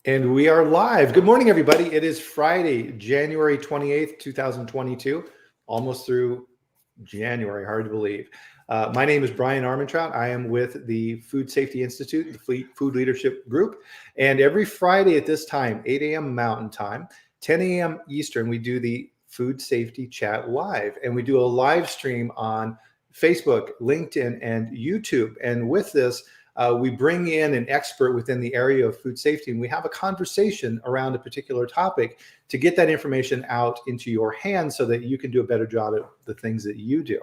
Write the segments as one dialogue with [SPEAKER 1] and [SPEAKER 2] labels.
[SPEAKER 1] And we are live. Good morning, everybody. It is Friday, January 28th, 2022, almost through January, hard to believe. My name is Bryan Armentrout. I am with the Food Safety Institute, the Food Leadership Group. And every Friday at this time, 8 a.m. Mountain Time, 10 a.m. Eastern, we do the Food Safety Chat Live. And we do a live stream on Facebook, LinkedIn, and YouTube. And with this, we bring in an expert within the area of food safety, and we have a conversation around a particular topic to get that information out into your hands so that you can do a better job at the things that you do.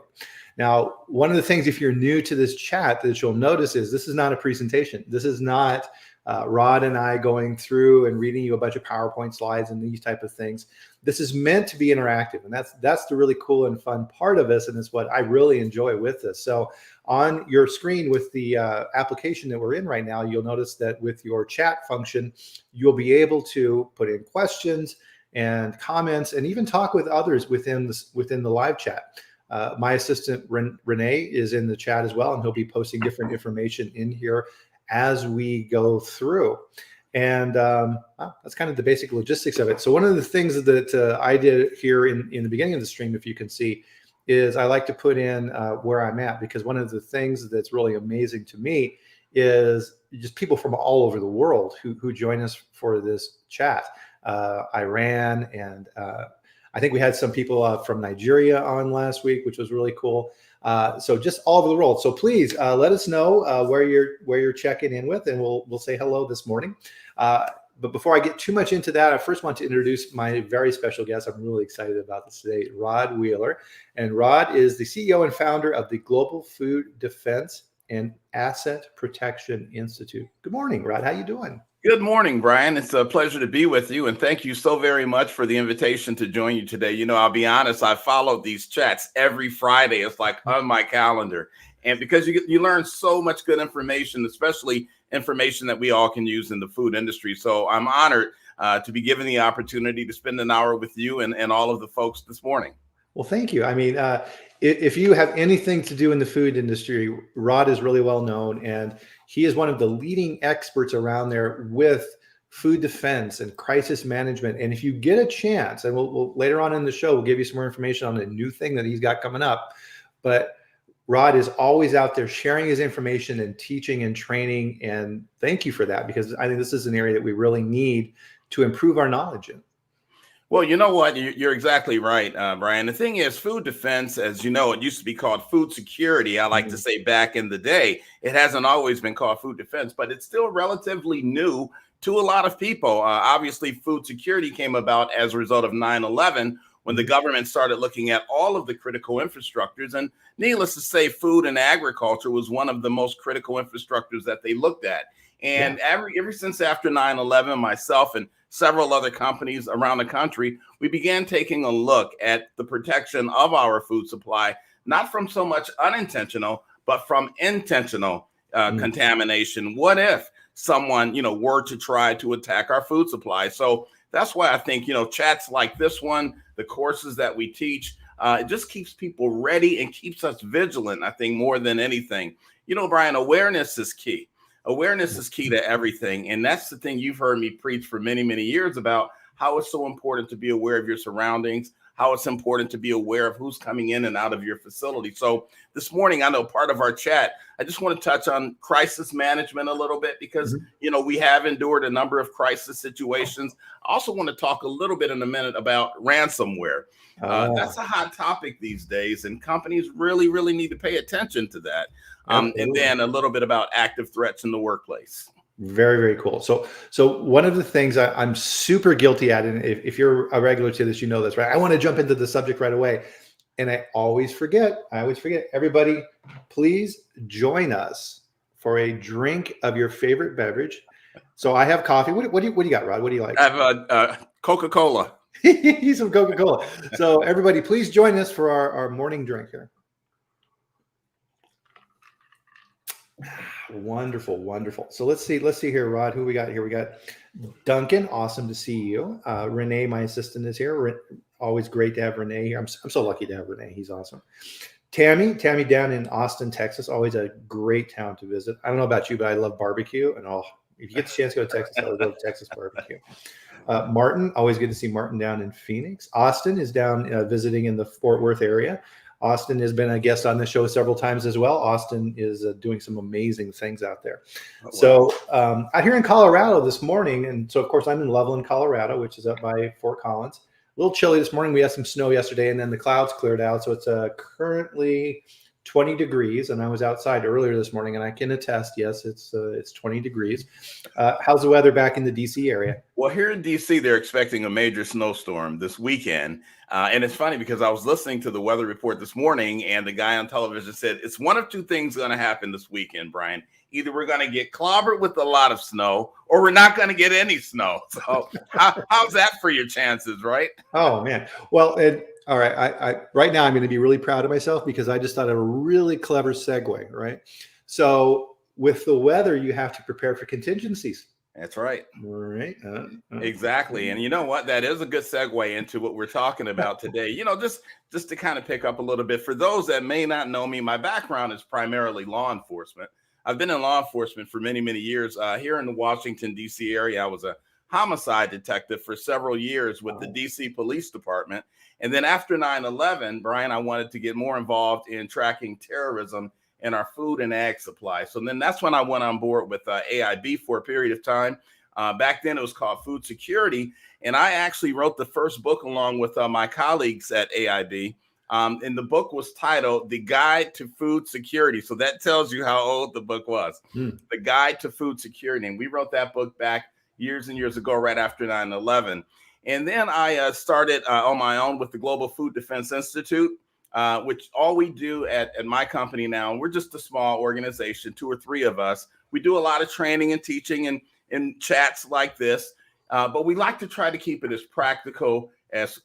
[SPEAKER 1] Now, one of the things, if you're new to this chat, that you'll notice is this is not a presentation. This is not Rod and I going through and reading you a bunch of PowerPoint slides and these type of things. This is meant to be interactive, and that's the really cool and fun part of this, and it's what I really enjoy with this. So on your screen with the application that we're in right now, you'll notice that with your chat function, you'll be able to put in questions and comments and even talk with others within the live chat. My assistant, Renee, is in the chat as well, and he'll be posting different information in here as we go through. And that's kind of the basic logistics of it. So one of the things that I did here in the beginning of the stream, if you can see, is I like to put in where I'm at, because one of the things that's really amazing to me is just people from all over the world who join us for this chat. Iran, and I think we had some people from Nigeria on last week, which was really cool. So just all over the world. So please let us know where you're checking in with, and we'll say hello this morning. But before I get too much into that, I first want to introduce my very special guest. I'm really excited about this today, Rod Wheeler. And Rod is the CEO and founder of the Global Food Defense and Asset Protection Institute. Good morning, Rod. How you doing?
[SPEAKER 2] Good morning, Bryan. It's a pleasure to be with you, and thank you so very much for the invitation to join you today. You know, I'll be honest, I followed these chats every Friday. It's like on my calendar. And because you learn so much good information, especially information that we all can use in the food industry. So I'm honored to be given the opportunity to spend an hour with you and all of the folks this morning.
[SPEAKER 1] Well, thank you. I mean, if you have anything to do in the food industry, Rod is really well known, and he is one of the leading experts around there with food defense and crisis management. And if you get a chance, and we'll later on in the show, we'll give you some more information on a new thing that he's got coming up. But Rod is always out there sharing his information and teaching and training. And thank you for that, because I think this is an area that we really need to improve our knowledge in.
[SPEAKER 2] Well, you know what? You're exactly right, Bryan. The thing is, food defense, as you know, it used to be called food security. I like to say back in the day, it hasn't always been called food defense, but it's still relatively new to a lot of people. Obviously, food security came about as a result of 9/11, when the government started looking at all of the critical infrastructures. And needless to say, food and agriculture was one of the most critical infrastructures that they looked at. And ever since after 9/11, myself and several other companies around the country, we began taking a look at the protection of our food supply, not from so much unintentional, but from intentional contamination. What if someone, were to try to attack our food supply? So that's why I think, chats like this one, the courses that we teach, it just keeps people ready and keeps us vigilant, I think, more than anything. Bryan, awareness is key. Awareness is key to everything. And that's the thing you've heard me preach for many, many years about how it's so important to be aware of your surroundings, how it's important to be aware of who's coming in and out of your facility. So this morning, I know part of our chat, I just want to touch on crisis management a little bit, because, we have endured a number of crisis situations. I also want to talk a little bit in a minute about ransomware. That's a hot topic these days, and companies really, really need to pay attention to that. And then a little bit about active threats in the workplace.
[SPEAKER 1] Very, very cool. So one of the things I'm super guilty at, and if you're a regular to this, you know this, right? I want to jump into the subject right away, and I always forget. Everybody, please join us for a drink of your favorite beverage. So I have coffee. What do you got, Rod? What do you like?
[SPEAKER 2] I have Coca-Cola.
[SPEAKER 1] He's some Coca-Cola. So everybody, please join us for our morning drink here. Wonderful, wonderful. So let's see here, Rod. Who we got here? We got Duncan. Awesome to see you. Renee, my assistant, is here. Always great to have Renee here. I'm so lucky to have Renee. He's awesome. Tammy down in Austin, Texas. Always a great town to visit. I don't know about you, but I love barbecue, and If you get the chance to go to Texas, I would love Texas barbecue. Martin, always good to see Martin down in Phoenix. Austin is down visiting in the Fort Worth area. Austin has been a guest on the show several times as well. Austin is doing some amazing things out there. Oh, wow. So out here in Colorado this morning, and so of course I'm in Loveland, Colorado, which is up by Fort Collins. A little chilly this morning. We had some snow yesterday, and then the clouds cleared out. So it's currently 20 degrees, and I was outside earlier this morning, and I can attest, yes, it's 20 degrees. How's the weather back in the DC area?
[SPEAKER 2] Well, here in DC, they're expecting a major snowstorm this weekend. And it's funny because I was listening to the weather report this morning, and the guy on television said it's one of two things going to happen this weekend, Brian. Either we're going to get clobbered with a lot of snow, or we're not going to get any snow. So how's that for your chances, right?
[SPEAKER 1] Oh, man. Well, all right. I right now I'm going to be really proud of myself because I just thought of a really clever segue, right? So with the weather, you have to prepare for contingencies.
[SPEAKER 2] That's right.
[SPEAKER 1] Right.
[SPEAKER 2] Exactly. And you know what? That is a good segue into what we're talking about today. You know, just to kind of pick up a little bit, for those that may not know me, my background is primarily law enforcement. I've been in law enforcement for many, many years. Here in the Washington, D.C. area, I was a homicide detective for several years with the D.C. Police Department. And then after 9/11, Brian, I wanted to get more involved in tracking terrorism in our food and ag supply. So then that's when I went on board with AIB for a period of time. Back then it was called Food Security. And I actually wrote the first book along with my colleagues at AIB. And the book was titled The Guide to Food Security. So that tells you how old the book was. The Guide to Food Security. And we wrote that book back years and years ago, right after 9/11. And then I started on my own with the Global Food Defense Institute, which all we do at my company now, we're just a small organization, 2 or 3 of us. We do a lot of training and teaching and chats like this, but we like to try to keep it as practical as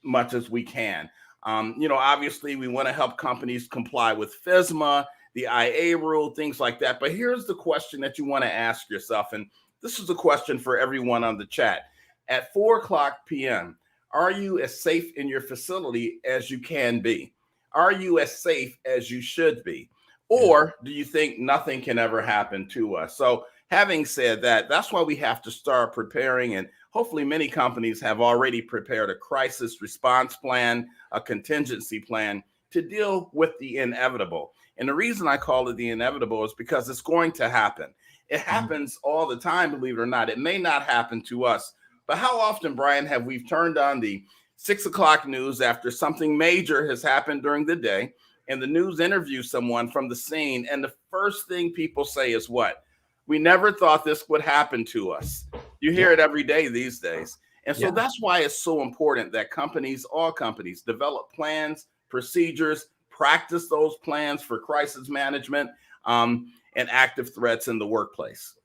[SPEAKER 2] much as we can. You know, obviously we want to help companies comply with FSMA, the IA rule, things like that. But here's the question that you want to ask yourself. And this is a question for everyone on the chat. At 4:00 p.m., are you as safe in your facility as you can be? Are you as safe as you should be? Or do you think nothing can ever happen to us? So having said that, that's why we have to start preparing. And hopefully many companies have already prepared a crisis response plan, a contingency plan to deal with the inevitable. And the reason I call it the inevitable is because it's going to happen. It happens all the time, believe it or not. It may not happen to us. But how often, Brian, have we turned on the 6 o'clock news after something major has happened during the day, and the news interviews someone from the scene, and the first thing people say is what? We never thought this would happen to us. You hear it every day these days. And so that's why it's so important that companies, all companies, develop plans, procedures, practice those plans for crisis management and active threats in the workplace.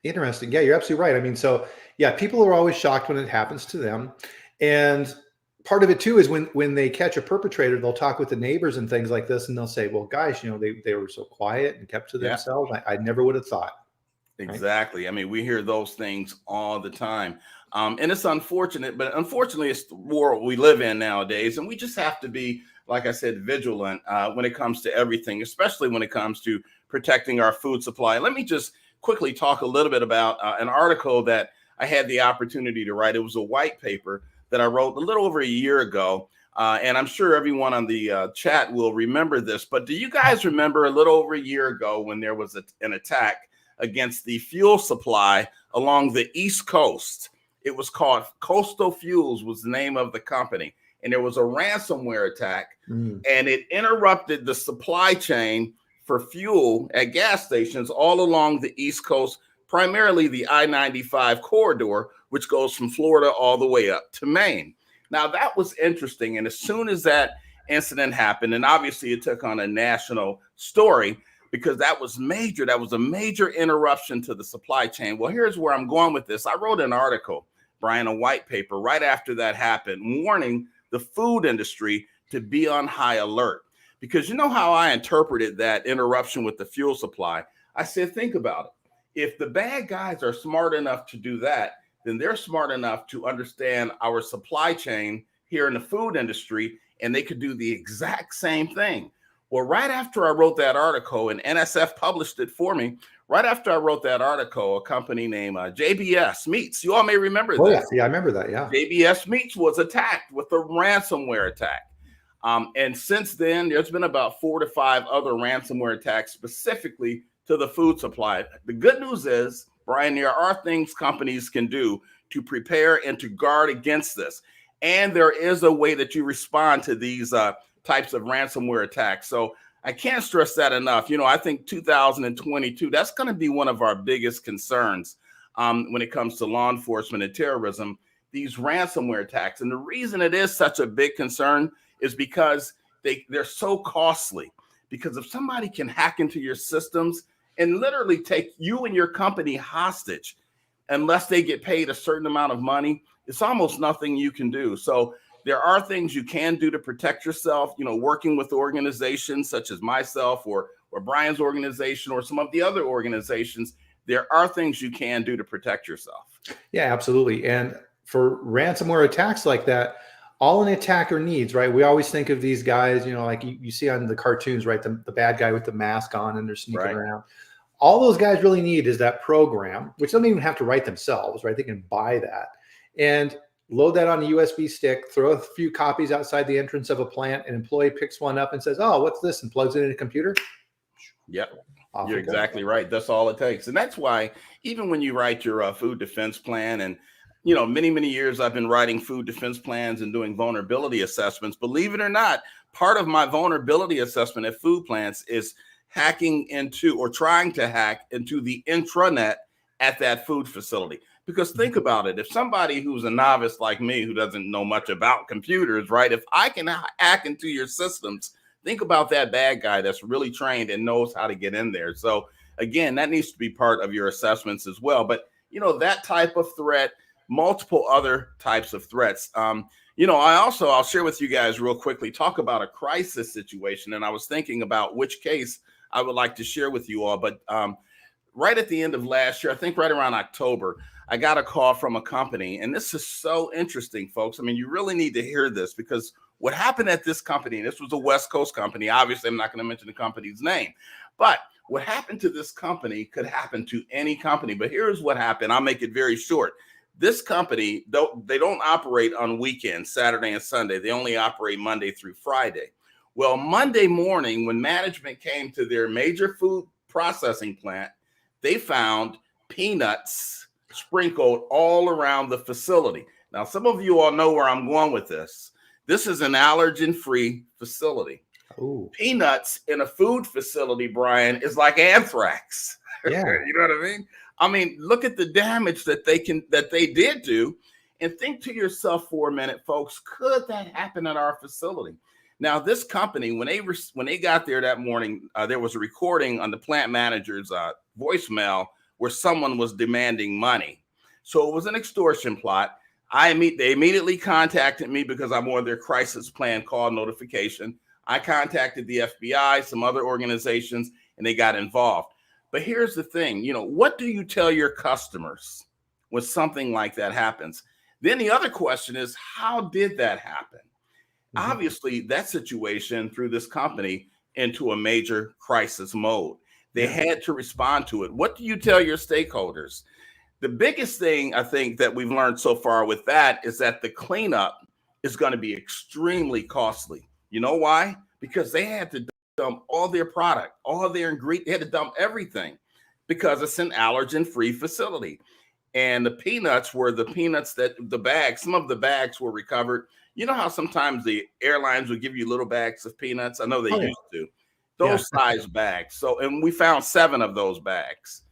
[SPEAKER 1] Interesting. Yeah, you're absolutely right. I mean, so yeah, people are always shocked when it happens to them. And part of it too is when they catch a perpetrator, they'll talk with the neighbors and things like this, and they'll say, well, guys, you know, they were so quiet and kept to themselves. I never would have thought.
[SPEAKER 2] Exactly. Right? I mean, we hear those things all the time. And it's unfortunate, but unfortunately, it's the world we live in nowadays. And we just have to be, like I said, vigilant when it comes to everything, especially when it comes to protecting our food supply. Let me just quickly talk a little bit about an article that I had the opportunity to write. It was a white paper that I wrote a little over a year ago. And I'm sure everyone on the chat will remember this. But do you guys remember a little over a year ago when there was an attack against the fuel supply along the East Coast? It was called Coastal Fuels was the name of the company. And there was a ransomware attack, and it interrupted the supply chain for fuel at gas stations all along the East Coast, primarily the I-95 corridor, which goes from Florida all the way up to Maine. Now, that was interesting. And as soon as that incident happened, and obviously it took on a national story because that was major. That was a major interruption to the supply chain. Well, here's where I'm going with this. I wrote an article, Brian, a white paper right after that happened, warning the food industry to be on high alert. Because you know how I interpreted that interruption with the fuel supply? I said, think about it. If the bad guys are smart enough to do that, then they're smart enough to understand our supply chain here in the food industry, and they could do the exact same thing. Well, right after I wrote that article and NSF published it for me, right after I wrote that article, a company named JBS Meats, you all may remember
[SPEAKER 1] Oh
[SPEAKER 2] this.
[SPEAKER 1] yeah, yeah, I remember that. Yeah.
[SPEAKER 2] JBS Meats was attacked with a ransomware attack. And since then, there's been about 4 to 5 other ransomware attacks specifically to the food supply. The good news is, Bryan, there are things companies can do to prepare and to guard against this. And there is a way that you respond to these types of ransomware attacks. So I can't stress that enough. I think 2022, that's going to be one of our biggest concerns when it comes to law enforcement and terrorism, these ransomware attacks. And the reason it is such a big concern is because they're so costly. Because if somebody can hack into your systems and literally take you and your company hostage, unless they get paid a certain amount of money, it's almost nothing you can do. So there are things you can do to protect yourself, working with organizations such as myself or Bryan's organization or some of the other organizations. There are things you can do to protect yourself.
[SPEAKER 1] Yeah, absolutely. And for ransomware attacks like that, all an attacker needs, right? We always think of these guys, like you see on the cartoons, right? The bad guy with the mask on and they're sneaking around. All those guys really need is that program, which they don't even have to write themselves, right? They can buy that and load that on a USB stick, throw a few copies outside the entrance of a plant. An employee picks one up and says, "Oh, what's this?" and plugs it in a computer.
[SPEAKER 2] Yep. You're exactly right. That's all it takes. And that's why even when you write your food defense plan, and many, many years I've been writing food defense plans and doing vulnerability assessments. Believe it or not, part of my vulnerability assessment at food plants is hacking into or trying to hack into the intranet at that food facility. Because think about it, if somebody who's a novice like me, who doesn't know much about computers, right? If I can hack into your systems, think about that bad guy that's really trained and knows how to get in there. So again, that needs to be part of your assessments as well. But that type of threat, multiple other types of threats. I'll share with you guys real quickly, talk about a crisis situation. And I was thinking about which case I would like to share with you all. But right at the end of last year, I think right around October, I got a call from a company. And this is so interesting, folks. I mean, you really need to hear this, because what happened at this company, and this was a West Coast company. Obviously, I'm not going to mention the company's name, but what happened to this company could happen to any company. But here's what happened. I'll make it very short. This company, they don't operate on weekends, Saturday and Sunday. They only operate Monday through Friday. Well, Monday morning, when management came to their major food processing plant, they found peanuts sprinkled all around the facility. Now, some of you all know where I'm going with this. This is an allergen-free facility. Ooh. Peanuts in a food facility, Bryan, is like anthrax. Yeah. You know what I mean? I mean, look at the damage that they did do, and think to yourself for a minute, folks, could that happen at our facility? Now, this company, when they got there that morning, there was a recording on the plant manager's voicemail where someone was demanding money. So it was an extortion plot. They immediately contacted me because I'm on their crisis plan call notification. I contacted the FBI, some other organizations, and they got involved. But here's the thing, what do you tell your customers when something like that happens? Then the other question is, how did that happen? Mm-hmm. Obviously, that situation threw this company into a major crisis mode. They had to respond to it. What do you tell your stakeholders? The biggest thing I think that we've learned so far with that is that the cleanup is going to be extremely costly. You know why? Because they had to dump all their product, all their ingredients. They had to dump everything because it's an allergen-free facility. And the peanuts were the peanuts some of the bags were recovered. You know how sometimes the airlines would give you little bags of peanuts? I know they used to. Those size bags. So, and we found 7 of those bags.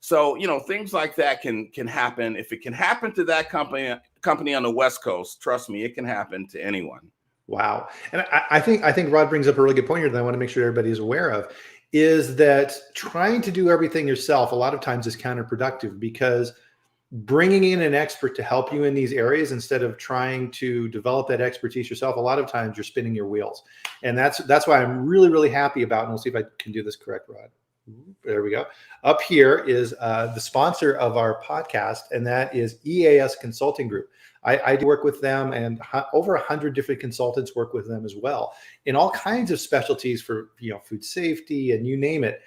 [SPEAKER 2] So, things like that can happen. If it can happen to that company on the West Coast, trust me, it can happen to anyone.
[SPEAKER 1] Wow. And I think Rod brings up a really good point here that I want to make sure everybody is aware of, is that trying to do everything yourself a lot of times is counterproductive, because bringing in an expert to help you in these areas instead of trying to develop that expertise yourself, a lot of times you're spinning your wheels. And that's why I'm really, really happy about, and we'll see if I can do this correct, Rod. There we go. Up here is the sponsor of our podcast, and that is EAS Consulting Group. I do work with them, and over 100 different consultants work with them as well in all kinds of specialties for food safety and you name it.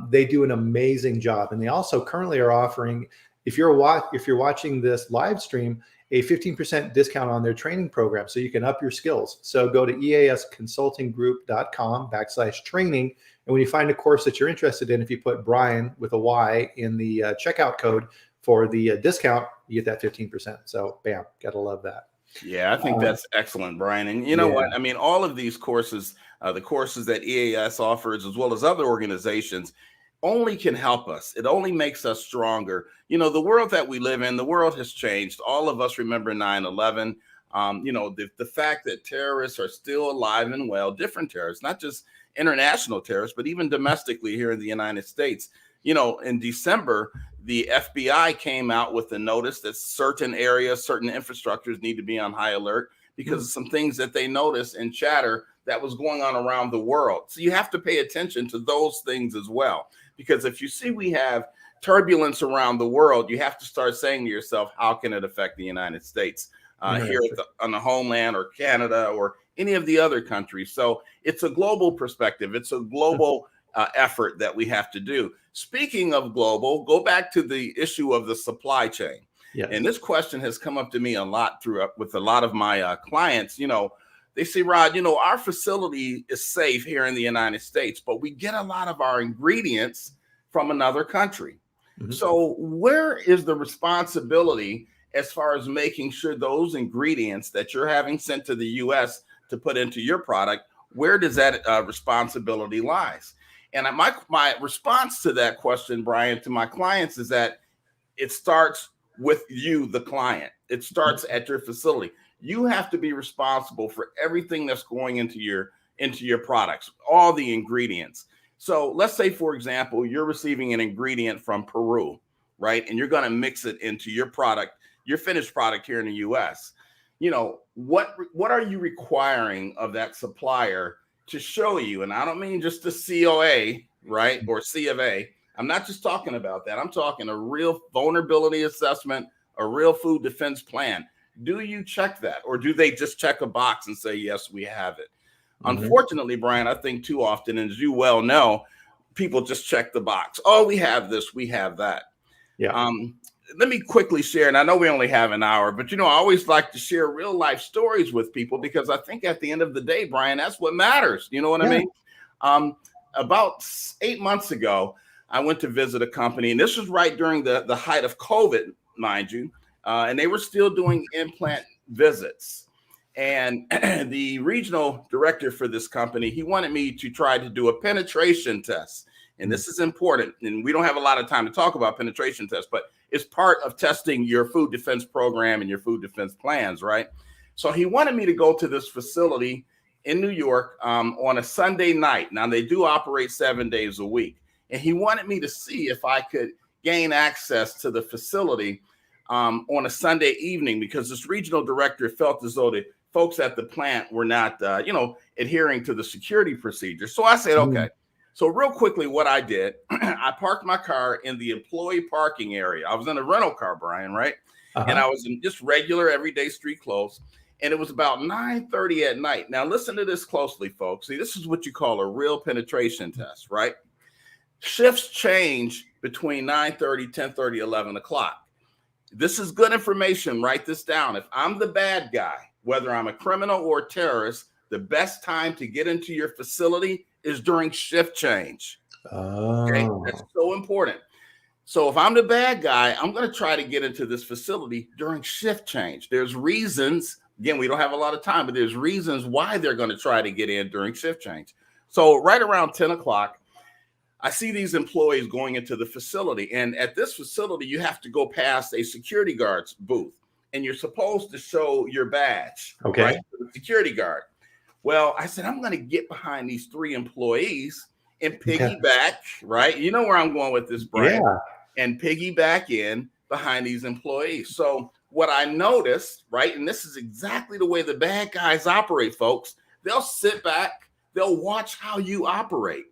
[SPEAKER 1] They do an amazing job, and they also currently are offering, if you're watching this live stream, a 15% discount on their training program, so you can up your skills. So go to easconsultinggroup.com/training, and when you find a course that you're interested in, if you put Bryan with a Y in the checkout code for the discount, you get that 15%. So bam, gotta love that.
[SPEAKER 2] Yeah, I think that's excellent, Bryan. And you know what? I mean, all of these courses, the courses that EAS offers, as well as other organizations, only can help us. It only makes us stronger. You know, the world that we live in, the world has changed. All of us remember 9/11. You know, the fact that terrorists are still alive and well, different terrorists, not just international terrorists, but even domestically here in the United States. You know, in December, the FBI came out with a notice that certain areas, certain infrastructures need to be on high alert because of some things that they noticed in chatter that was going on around the world. So you have to pay attention to those things as well, because if you see we have turbulence around the world, you have to start saying to yourself, how can it affect the United States here on the homeland, or Canada, or any of the other countries? So it's a global perspective. It's a global effort that we have to do. Speaking of global, go back to the issue of the supply chain. Yes. And this question has come up to me a lot with a lot of my clients. You know, they say, Rod, you know, our facility is safe here in the United States, but we get a lot of our ingredients from another country. Mm-hmm. So where is the responsibility as far as making sure those ingredients that you're having sent to the U.S. to put into your product, where does that responsibility lies? And my response to that question, Bryan, to my clients is that it starts with you, the client. It starts at your facility. You have to be responsible for everything that's going into your products, all the ingredients. So let's say, for example, you're receiving an ingredient from Peru, right? And you're going to mix it into your product, your finished product here in the U.S. You know, what are you requiring of that supplier to show you? And I don't mean just the COA, right, or C of A. I'm not just talking about that. I'm talking a real vulnerability assessment, a real food defense plan. Do you check that, or do they just check a box and say, yes, we have it? Mm-hmm. Unfortunately, Bryan, I think too often, and as you well know, people just check the box. Oh, we have this, we have that. Yeah. Let me quickly share, and I know we only have an hour, but, you know, I always like to share real life stories with people, because I think at the end of the day, Bryan, that's what matters. You know what I mean? About 8 months ago, I went to visit a company, and this was right during the height of COVID, mind you, and they were still doing implant visits. And the regional director for this company, he wanted me to try to do a penetration test. And this is important, and we don't have a lot of time to talk about penetration tests, but it's part of testing your food defense program and your food defense plans, right? So he wanted me to go to this facility in New York on a Sunday night. Now, they do operate 7 days a week. And he wanted me to see if I could gain access to the facility on a Sunday evening, because this regional director felt as though the folks at the plant were not, adhering to the security procedures. So I said, okay. So real quickly, what I did, I parked my car in the employee parking area. I was in a rental car, Bryan, right? And I was in just regular everyday street clothes. And it was about 9:30 at night. Now, listen to this closely, folks. See, this is what you call a real penetration test, right? Shifts change between 9:30, 10:30, 11 o'clock. This is good information. Write this down. If I'm the bad guy, whether I'm a criminal or a terrorist, the best time to get into your facility is during shift change. Okay, that's so important. So if I'm the bad guy, I'm going to try to get into this facility during shift change. There's reasons. Again, we don't have a lot of time, but there's reasons why they're going to try to get in during shift change. So right around 10 o'clock, I see these employees going into the facility. And at this facility, you have to go past a security guard's booth, and you're supposed to show your badge, right, to the security guard. Well, I said, I'm going to get behind these three employees and piggyback, right? You know where I'm going with this, Bryan. Yeah. And piggyback in behind these employees. So what I noticed, right, and this is exactly the way the bad guys operate, folks. They'll sit back, they'll watch how you operate,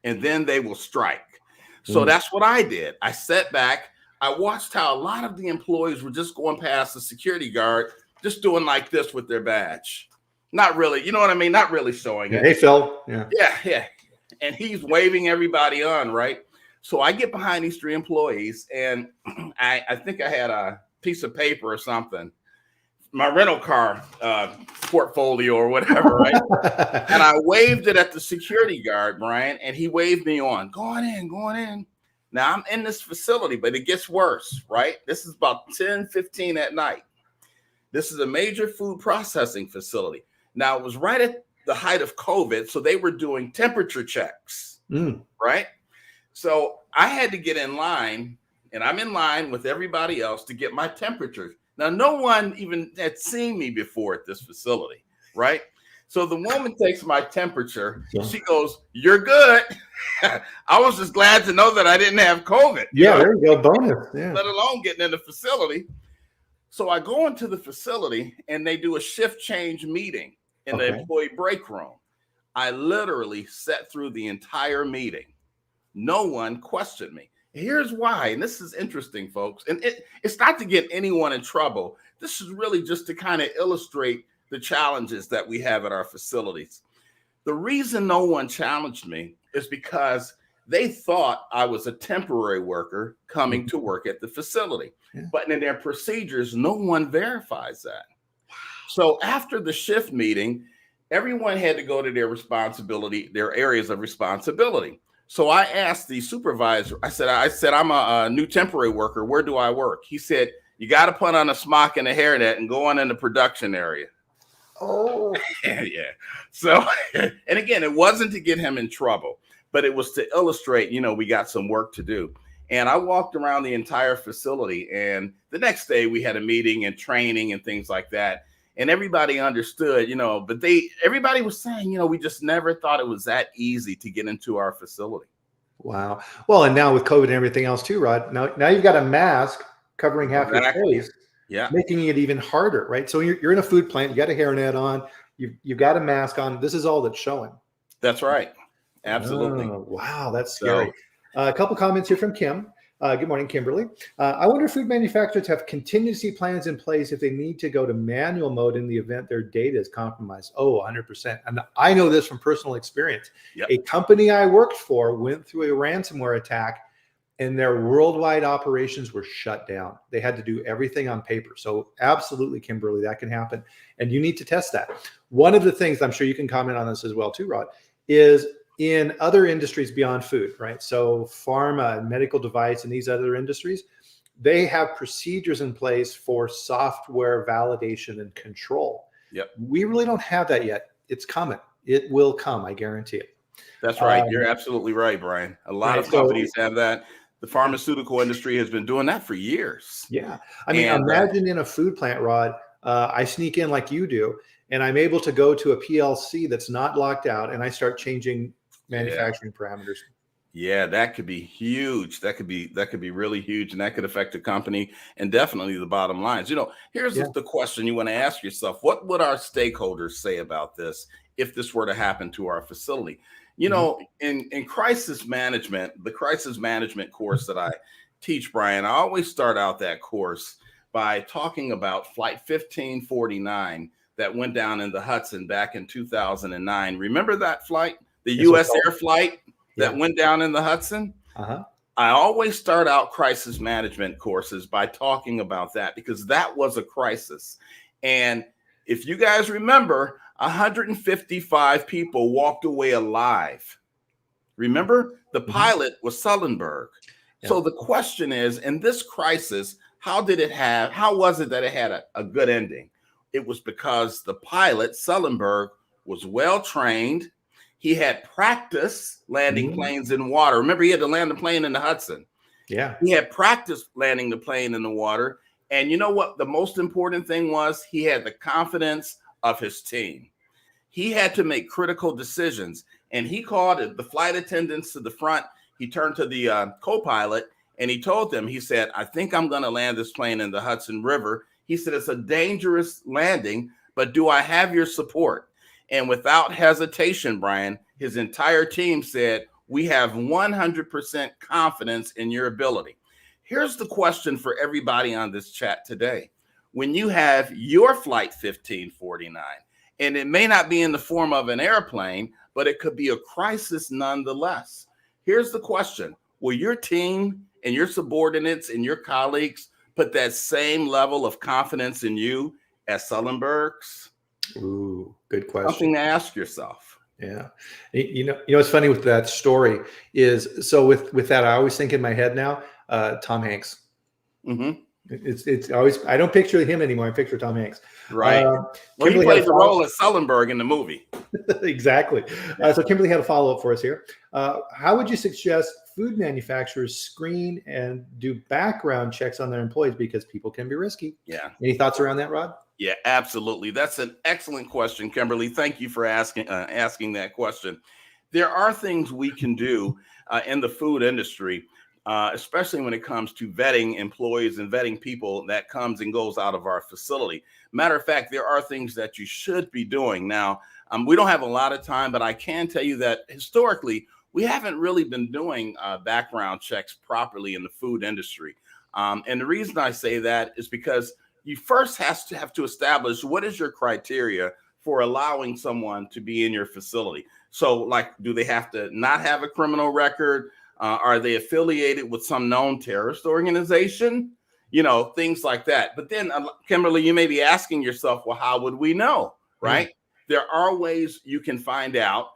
[SPEAKER 2] and then they will strike. So that's what I did. I sat back. I watched how a lot of the employees were just going past the security guard, just doing like this with their badge. Not really, you know what I mean? Not really showing it.
[SPEAKER 1] Hey, Phil.
[SPEAKER 2] Yeah. and he's waving everybody on, right? So I get behind these three employees, and I think I had a piece of paper or something, my rental car portfolio or whatever, right? And I waved it at the security guard, Brian, and he waved me on. Going in, going in. Now I'm in this facility, but it gets worse, right? This is about 10:15 at night. This is a major food processing facility. Now, it was right at the height of COVID, so they were doing temperature checks, right? So I had to get in line, and I'm in line with everybody else to get my temperature. Now, no one even had seen me before at this facility, right? So the woman takes my temperature. She goes, "You're good." I was just glad to know that I didn't have COVID.
[SPEAKER 1] Yeah, there you go. Bonus. Yeah.
[SPEAKER 2] Let alone getting in the facility. So I go into the facility and they do a shift change meeting in the employee break room. I literally sat through the entire meeting. No one questioned me. Here's why, and this is interesting, folks. And it's not to get anyone in trouble. This is really just to kind of illustrate the challenges that we have at our facilities. The reason no one challenged me is because they thought I was a temporary worker coming to work at the facility. Yeah. But in their procedures, no one verifies that. So after the shift meeting, everyone had to go to their areas of responsibility. So I asked the supervisor, I said, I'm a new temporary worker. Where do I work? He said, you got to put on a smock and a hairnet and go on in the production area. Oh, yeah. So, and again, it wasn't to get him in trouble, but it was to illustrate, we got some work to do. And I walked around the entire facility, and the next day we had a meeting and training and things like that. And everybody understood, but everybody was saying, we just never thought it was that easy to get into our facility.
[SPEAKER 1] Wow. Well, and now with COVID and everything else too, Rod, now you've got a mask covering half your face, making it even harder, right? So you're in a food plant, you got a hairnet on, you've got a mask on. This is all that's showing.
[SPEAKER 2] That's right. Absolutely.
[SPEAKER 1] Oh, wow, that's scary. A couple comments here from Kim. Good morning, Kimberly. I wonder if food manufacturers have contingency plans in place if they need to go to manual mode in the event their data is compromised. Oh, 100%. And I know this from personal experience. Yep. A company I worked for went through a ransomware attack and their worldwide operations were shut down. They had to do everything on paper. So absolutely, Kimberly, that can happen. And you need to test that. One of the things, I'm sure you can comment on this as well too, Rod, is in other industries beyond food, right? So pharma and medical device and these other industries, they have procedures in place for software validation and control. Yep. We really don't have that yet. It's coming. It will come. I guarantee it.
[SPEAKER 2] That's right. You're absolutely right, Brian. A lot of companies have that. The pharmaceutical industry has been doing that for years.
[SPEAKER 1] Yeah. I mean, imagine in a food plant, Rod, I sneak in like you do, and I'm able to go to a PLC that's not locked out, and I start changing manufacturing parameters.
[SPEAKER 2] Yeah, that could be huge. That could be really huge, and that could affect the company and definitely the bottom lines. Here's the question you want to ask yourself: what would our stakeholders say about this if this were to happen to our facility? In crisis management, the crisis management course that I teach, Brian, I always start out that course by talking about Flight 1549 that went down in the Hudson back in 2009. Remember that flight? The U.S. Air flight that went down in the Hudson. I always start out crisis management courses by talking about that because that was a crisis. And if you guys remember, 155 people walked away alive. Remember, the pilot was Sullenberg. So the question is, in this crisis, how was it that it had a good ending? It was because the pilot, Sullenberg, was well trained. He had practice landing planes in water. Remember, he had to land the plane in the Hudson. Yeah. He had practice landing the plane in the water. And you know what? The most important thing was he had the confidence of his team. He had to make critical decisions. And he called the flight attendants to the front. He turned to the co-pilot and he told them, he said, I think I'm going to land this plane in the Hudson River. He said, it's a dangerous landing, but do I have your support? And without hesitation, Brian, his entire team said, we have 100% confidence in your ability. Here's the question for everybody on this chat today. When you have your Flight 1549, and it may not be in the form of an airplane, but it could be a crisis nonetheless. Here's the question. Will your team and your subordinates and your colleagues put that same level of confidence in you as Sullenberg's?
[SPEAKER 1] Ooh, good question.
[SPEAKER 2] Something to ask yourself.
[SPEAKER 1] Yeah. What's funny with that story is, so with that, I always think in my head now, Tom Hanks.
[SPEAKER 2] Mm-hmm.
[SPEAKER 1] It's always, I don't picture him anymore. I picture Tom Hanks.
[SPEAKER 2] Right. Well, he played the role of Sullenberg in the movie.
[SPEAKER 1] Exactly. So Kimberly had a follow-up for us here. How would you suggest food manufacturers screen and do background checks on their employees, because people can be risky?
[SPEAKER 2] Yeah.
[SPEAKER 1] Any thoughts around that, Rod?
[SPEAKER 2] Yeah, absolutely. That's an excellent question, Kimberly. Thank you for asking that question. There are things we can do in the food industry, especially when it comes to vetting employees and vetting people that comes and goes out of our facility. Matter of fact, there are things that you should be doing. Now, we don't have a lot of time, but I can tell you that historically, we haven't really been doing background checks properly in the food industry. And the reason I say that is because you first have to establish what is your criteria for allowing someone to be in your facility. So, like, do they have to not have a criminal record? Are they affiliated with some known terrorist organization? Things like that. But then, Kimberly, you may be asking yourself, well, how would we know, right? There are ways you can find out,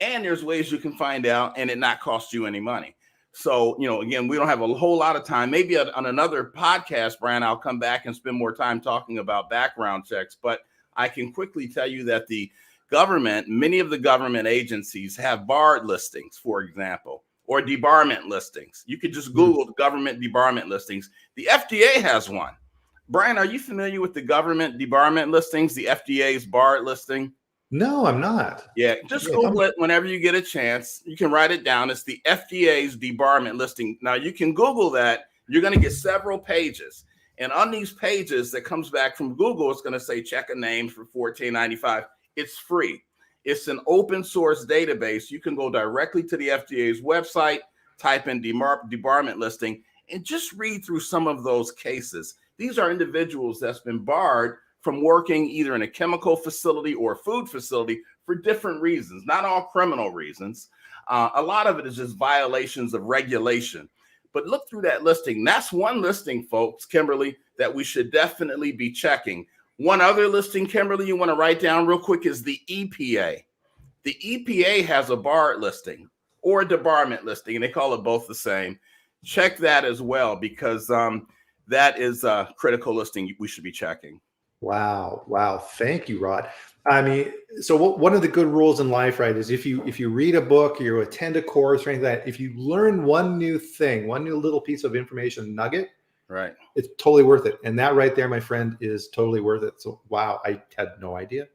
[SPEAKER 2] and there's ways you can find out and it not cost you any money. So, again, we don't have a whole lot of time. Maybe on another podcast, Bryan, I'll come back and spend more time talking about background checks. But I can quickly tell you that the government, many of the government agencies have barred listings, for example, or debarment listings. You could just Google government debarment listings. The FDA has one. Bryan, are you familiar with the government debarment listings, the FDA's barred listing?
[SPEAKER 1] No, I'm not.
[SPEAKER 2] Yeah, just Google it whenever you get a chance. You can write it down. It's the FDA's debarment listing. Now, you can Google that. You're going to get several pages. And on these pages that comes back from Google, it's going to say check a name for $14.95. It's free. It's an open source database. You can go directly to the FDA's website, type in debarment listing, and just read through some of those cases. These are individuals that's been barred from working either in a chemical facility or a food facility for different reasons, not all criminal reasons. A lot of it is just violations of regulation. But look through that listing. That's one listing, folks, Kimberly, that we should definitely be checking. One other listing, Kimberly, you want to write down real quick is the EPA. The EPA has a barred listing or a debarment listing, and they call it both the same. Check that as well, because that is a critical listing we should be checking.
[SPEAKER 1] Wow. Thank you, Rod. I mean, so one of the good rules in life, right, is if you read a book, you attend a course or anything like that, if you learn one new thing, one new little piece of information nugget,
[SPEAKER 2] right,
[SPEAKER 1] it's totally worth it. And that right there, my friend, is totally worth it. So, wow, I had no idea.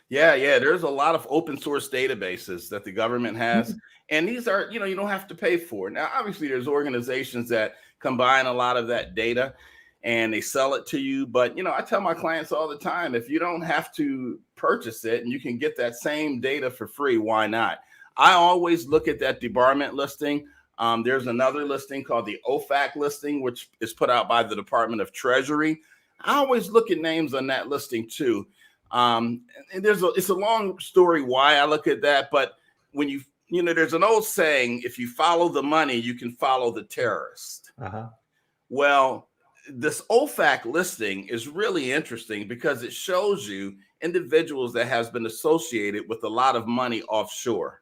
[SPEAKER 2] Yeah. There's a lot of open source databases that the government has. And these are, you don't have to pay for. Now, obviously, there's organizations that combine a lot of that data and they sell it to you. But, I tell my clients all the time, if you don't have to purchase it and you can get that same data for free, why not? I always look at that debarment listing. There's another listing called the OFAC listing, which is put out by the Department of Treasury. I always look at names on that listing too. And it's a long story why I look at that. But when there's an old saying, if you follow the money, you can follow the terrorist. Well, this OFAC listing is really interesting because it shows you individuals that has been associated with a lot of money offshore.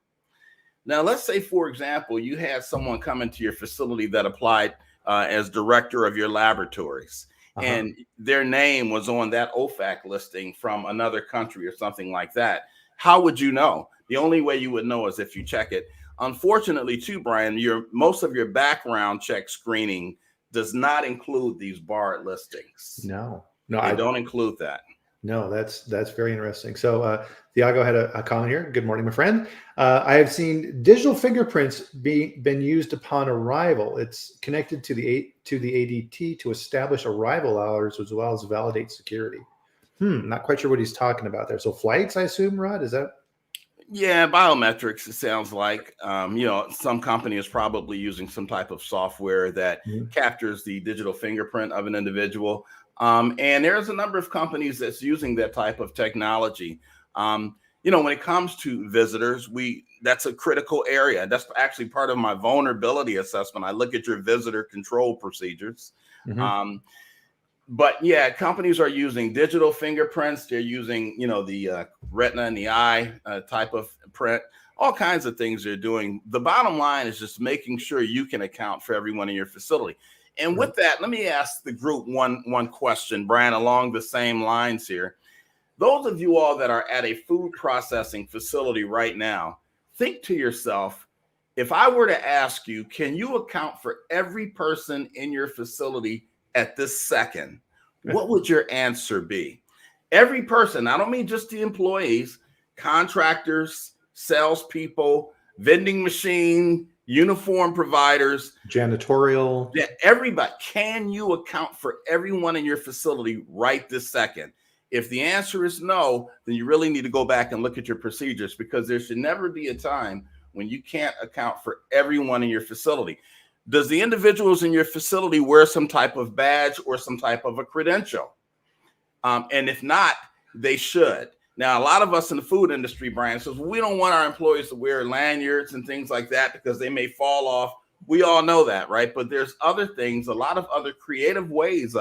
[SPEAKER 2] Now, let's say, for example, you had someone come into your facility that applied as director of your laboratories, and their name was on that OFAC listing from another country or something like that. How would you know? The only way you would know is if you check it. Unfortunately, too, Bryan, most of your background check screening does not include these barred listings.
[SPEAKER 1] No,
[SPEAKER 2] I don't include that.
[SPEAKER 1] No, that's very interesting. So Thiago had a comment here. Good morning, my friend. I have seen digital fingerprints been used upon arrival. It's connected to the ADT to establish arrival hours as well as validate security. Not quite sure what he's talking about there. So flights, I assume, Rod, is that?
[SPEAKER 2] Yeah, biometrics, it sounds like. Some company is probably using some type of software that captures the digital fingerprint of an individual. And there's a number of companies that's using that type of technology. when it comes to visitors, that's a critical area. That's actually part of my vulnerability assessment. I look at your visitor control procedures. But yeah, companies are using digital fingerprints. They're using, the retina in the eye type of print, all kinds of things they're doing. The bottom line is just making sure you can account for everyone in your facility. And with that, let me ask the group one question, Bryan, along the same lines here. Those of you all that are at a food processing facility right now, think to yourself, if I were to ask you, can you account for every person in your facility at this second, what would your answer be? Every person, I don't mean just the employees, contractors, salespeople, vending machine, uniform providers,
[SPEAKER 1] janitorial.
[SPEAKER 2] Yeah, everybody. Can you account for everyone in your facility right this second? If the answer is no, then you really need to go back and look at your procedures, because there should never be a time when you can't account for everyone in your facility. Does the individuals in your facility wear some type of badge or some type of a credential? And if not, they should. Now, a lot of us in the food industry, Bryan, says we don't want our employees to wear lanyards and things like that because they may fall off. We all know that, right? But there's other things, a lot of other creative ways,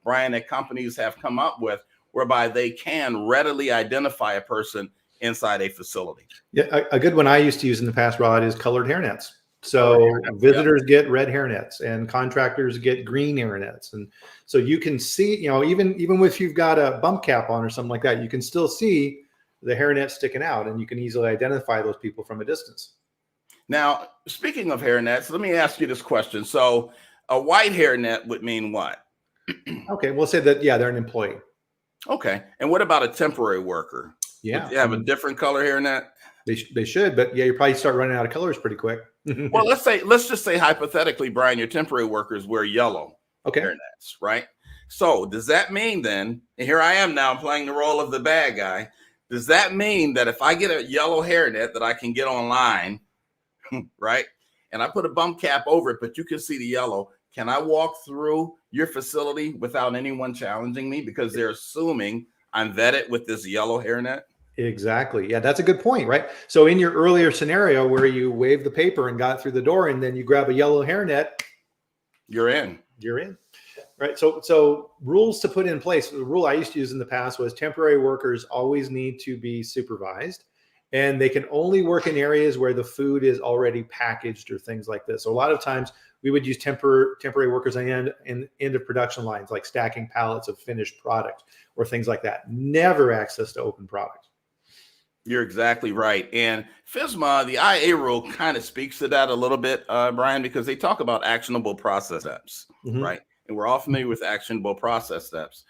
[SPEAKER 2] Bryan, that companies have come up with whereby they can readily identify a person inside a facility.
[SPEAKER 1] Yeah, a good one I used to use in the past, Rod, is colored hairnets. So visitors get red hairnets and contractors get green hairnets. And so you can see, even if you've got a bump cap on or something like that, you can still see the hairnet sticking out, and you can easily identify those people from a distance.
[SPEAKER 2] Now, speaking of hairnets, let me ask you this question. So a white hairnet would mean what?
[SPEAKER 1] Okay, we'll say that, yeah, they're an employee.
[SPEAKER 2] Okay. And what about a temporary worker?
[SPEAKER 1] Yeah.
[SPEAKER 2] Would they have a different color hairnet?
[SPEAKER 1] They should, but yeah, you probably start running out of colors pretty quick.
[SPEAKER 2] Well, let's just say hypothetically, Bryan, your temporary workers wear yellow hairnets, right? So does that mean then, and here I am now playing the role of the bad guy, does that mean that if I get a yellow hairnet that I can get online, right, and I put a bump cap over it, but you can see the yellow, can I walk through your facility without anyone challenging me because they're assuming I'm vetted with this yellow hairnet?
[SPEAKER 1] Exactly. Yeah, that's a good point, right? So in your earlier scenario where you waved the paper and got through the door and then you grab a yellow hairnet,
[SPEAKER 2] you're in.
[SPEAKER 1] You're in. Right. So rules to put in place. The rule I used to use in the past was temporary workers always need to be supervised, and they can only work in areas where the food is already packaged or things like this. So a lot of times we would use temporary workers on end of production lines, like stacking pallets of finished product or things like that. Never access to open product.
[SPEAKER 2] You're exactly right. And FSMA, the IA rule kind of speaks to that a little bit, Bryan, because they talk about actionable process steps, right? And we're all familiar with actionable process steps.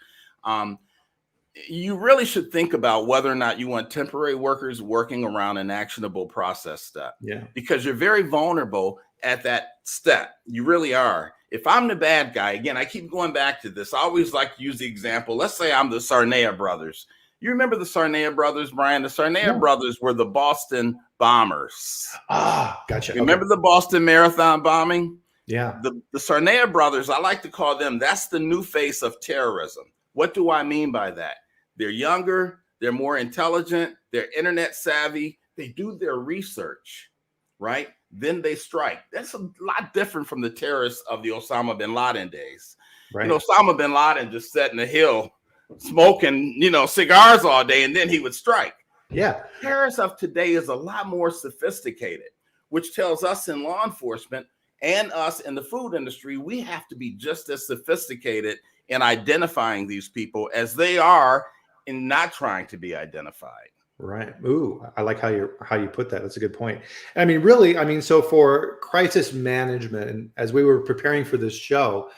[SPEAKER 2] You really should think about whether or not you want temporary workers working around an actionable process step.
[SPEAKER 1] Yeah.
[SPEAKER 2] Because you're very vulnerable at that step. You really are. If I'm the bad guy, again, I keep going back to this. I always like to use the example. Let's say I'm the Sarnea brothers. You remember the Sarnea brothers, Bryan? The Sarnea brothers were the Boston bombers.
[SPEAKER 1] Ah, gotcha.
[SPEAKER 2] Remember the Boston Marathon bombing?
[SPEAKER 1] Yeah.
[SPEAKER 2] The Sarnea brothers, I like to call them, that's the new face of terrorism. What do I mean by that? They're younger, they're more intelligent, they're internet savvy, they do their research, right? Then they strike. That's a lot different from the terrorists of the Osama bin Laden days.
[SPEAKER 1] Right.
[SPEAKER 2] Osama bin Laden just sat in the hill smoking, cigars all day, and then he would strike.
[SPEAKER 1] Yeah.
[SPEAKER 2] Terrorists of today is a lot more sophisticated, which tells us in law enforcement and us in the food industry, we have to be just as sophisticated in identifying these people as they are in not trying to be identified.
[SPEAKER 1] Right. Ooh, I like how you put that. That's a good point. I mean, really, so for crisis management, and as we were preparing for this show,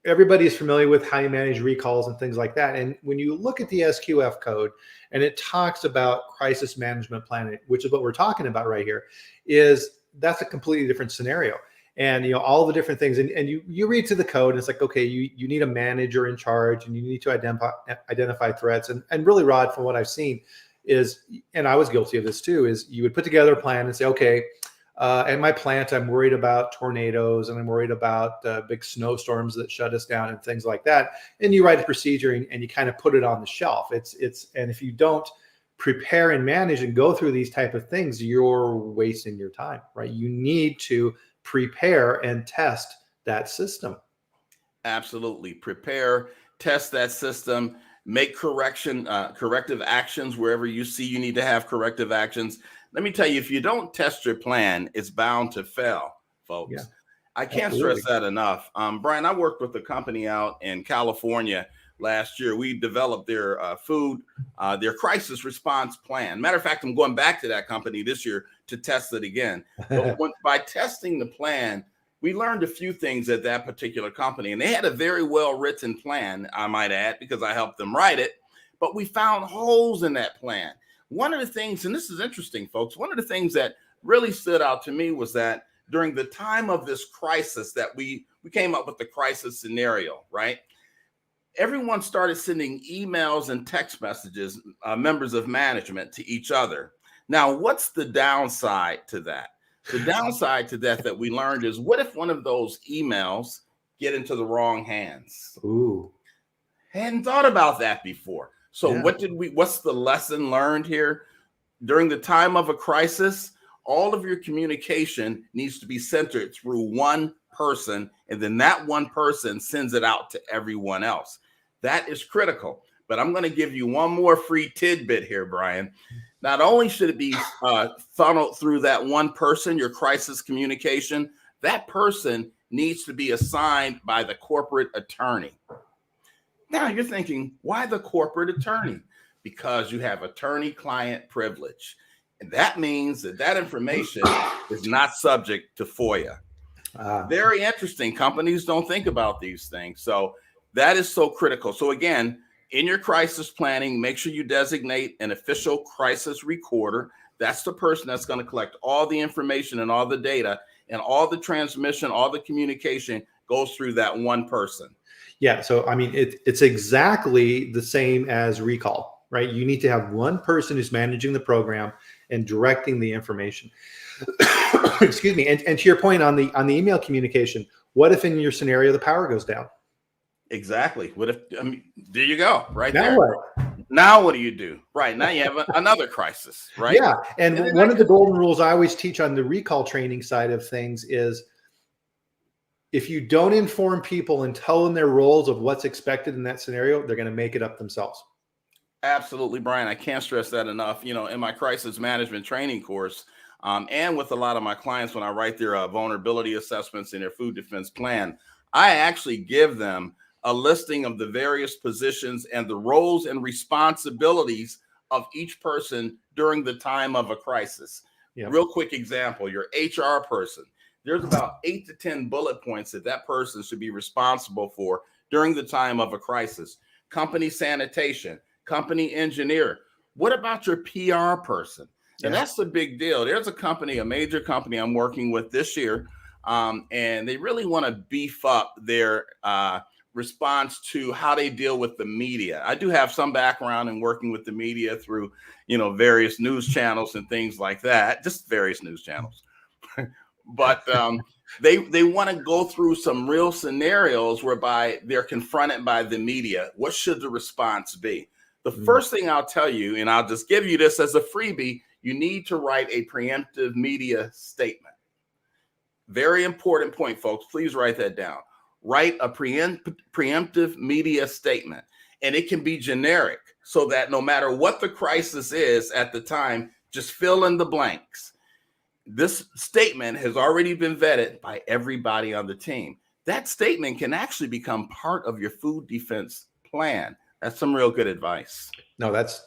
[SPEAKER 1] everybody is familiar with how you manage recalls and things like that. And when you look at the SQF code and it talks about crisis management planning, which is what we're talking about right here, that's a completely different scenario. And all the different things, and you read to the code, and it's like, okay, you need a manager in charge, and you need to identify threats. And really, Rod, from what I've seen is, and I was guilty of this too, is you would put together a plan and say, okay, at my plant, I'm worried about tornadoes, and I'm worried about big snowstorms that shut us down and things like that. And you write a procedure and you kind of put it on the shelf. And if you don't prepare and manage and go through these type of things, you're wasting your time, right? You need to prepare and test that system.
[SPEAKER 2] Absolutely. Prepare, test that system, make corrective actions wherever you see you need to have corrective actions. Let me tell you, if you don't test your plan, it's bound to fail, folks.
[SPEAKER 1] Yeah,
[SPEAKER 2] I can't
[SPEAKER 1] absolutely.
[SPEAKER 2] stress that enough. Bryan, I worked with a company out in California last year. We developed their their crisis response plan. Matter of fact, I'm going back to that company this year to test it again. But by testing the plan, we learned a few things at that particular company, and they had a very well written plan, I might add, because I helped them write it. But we found holes in that plan. One of the things, and this is interesting, folks, one of the things that really stood out to me was that during the time of this crisis that we came up with the crisis scenario, right? Everyone started sending emails and text messages, members of management, to each other. Now, what's the downside to that? The downside to that we learned is, what if one of those emails get into the wrong hands?
[SPEAKER 1] Ooh.
[SPEAKER 2] Hadn't thought about that before. So
[SPEAKER 1] Yeah.
[SPEAKER 2] what's the lesson learned here? During the time of a crisis, all of your communication needs to be centered through one person, and then that one person sends it out to everyone else. That is critical. But I'm going to give you one more free tidbit here, Bryan. Not only should it be funneled through that one person, your crisis communication, that person needs to be assigned by the corporate attorney. Now you're thinking, why the corporate attorney? Because you have attorney-client privilege. And that means that information is not subject to FOIA. Very interesting. Companies don't think about these things. So that is so critical. So again, in your crisis planning, make sure you designate an official crisis recorder. That's the person that's going to collect all the information and all the data, and all the transmission, all the communication goes through that one person.
[SPEAKER 1] Yeah. So, I mean, it's exactly the same as recall, right? You need to have one person who's managing the program and directing the information. Excuse me. And to your point on the email communication, what if in your scenario the power goes down?
[SPEAKER 2] Exactly. What if, there you go, right
[SPEAKER 1] now
[SPEAKER 2] there.
[SPEAKER 1] What?
[SPEAKER 2] Now what do you do? Right. Now you have another crisis, right?
[SPEAKER 1] Yeah. And one of the golden rules I always teach on the recall training side of things is, if you don't inform people and tell them their roles of what's expected in that scenario, they're going to make it up themselves.
[SPEAKER 2] Absolutely, Bryan. I can't stress that enough. You know, in my crisis management training course, and with a lot of my clients, when I write their vulnerability assessments and their food defense plan, I actually give them a listing of the various positions and the roles and responsibilities of each person during the time of a crisis. Yep. Real quick example, your HR person. There's about 8 to 10 bullet points that person should be responsible for during the time of a crisis. Company sanitation, company engineer. What about your PR person? And that's the big deal. There's a company, a major company I'm working with this year, and they really want to beef up their response to how they deal with the media. I do have some background in working with the media through, various news channels and things like that, just various news channels. But they want to go through some real scenarios whereby they're confronted by the media. What should the response be? The first thing I'll tell you, and I'll just give you this as a freebie, you need to write a preemptive media statement. Very important point, folks. Please write that down. Write a preemptive media statement, and it can be generic so that no matter what the crisis is at the time, just fill in the blanks. This statement has already been vetted by everybody on the team. That statement can actually become part of your food defense plan. That's some real good advice.
[SPEAKER 1] No, that's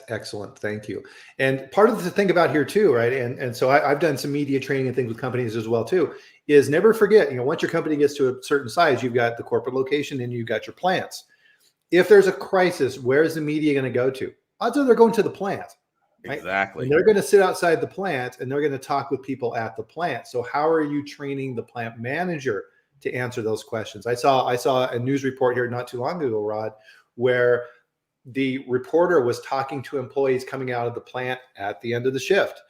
[SPEAKER 1] excellent. Thank you. And part of the thing about here too, right? And so I've done some media training and things with companies as well too, is never forget, once your company gets to a certain size, you've got the corporate location and you've got your plants. If there's a crisis, where's the media going to go to? Odds are they're going to the plant. Right?
[SPEAKER 2] Exactly.
[SPEAKER 1] And they're going to sit outside the plant and they're going to talk with people at the plant. So how are you training the plant manager to answer those questions? I saw a news report here not too long ago, Rod, where the reporter was talking to employees coming out of the plant at the end of the shift.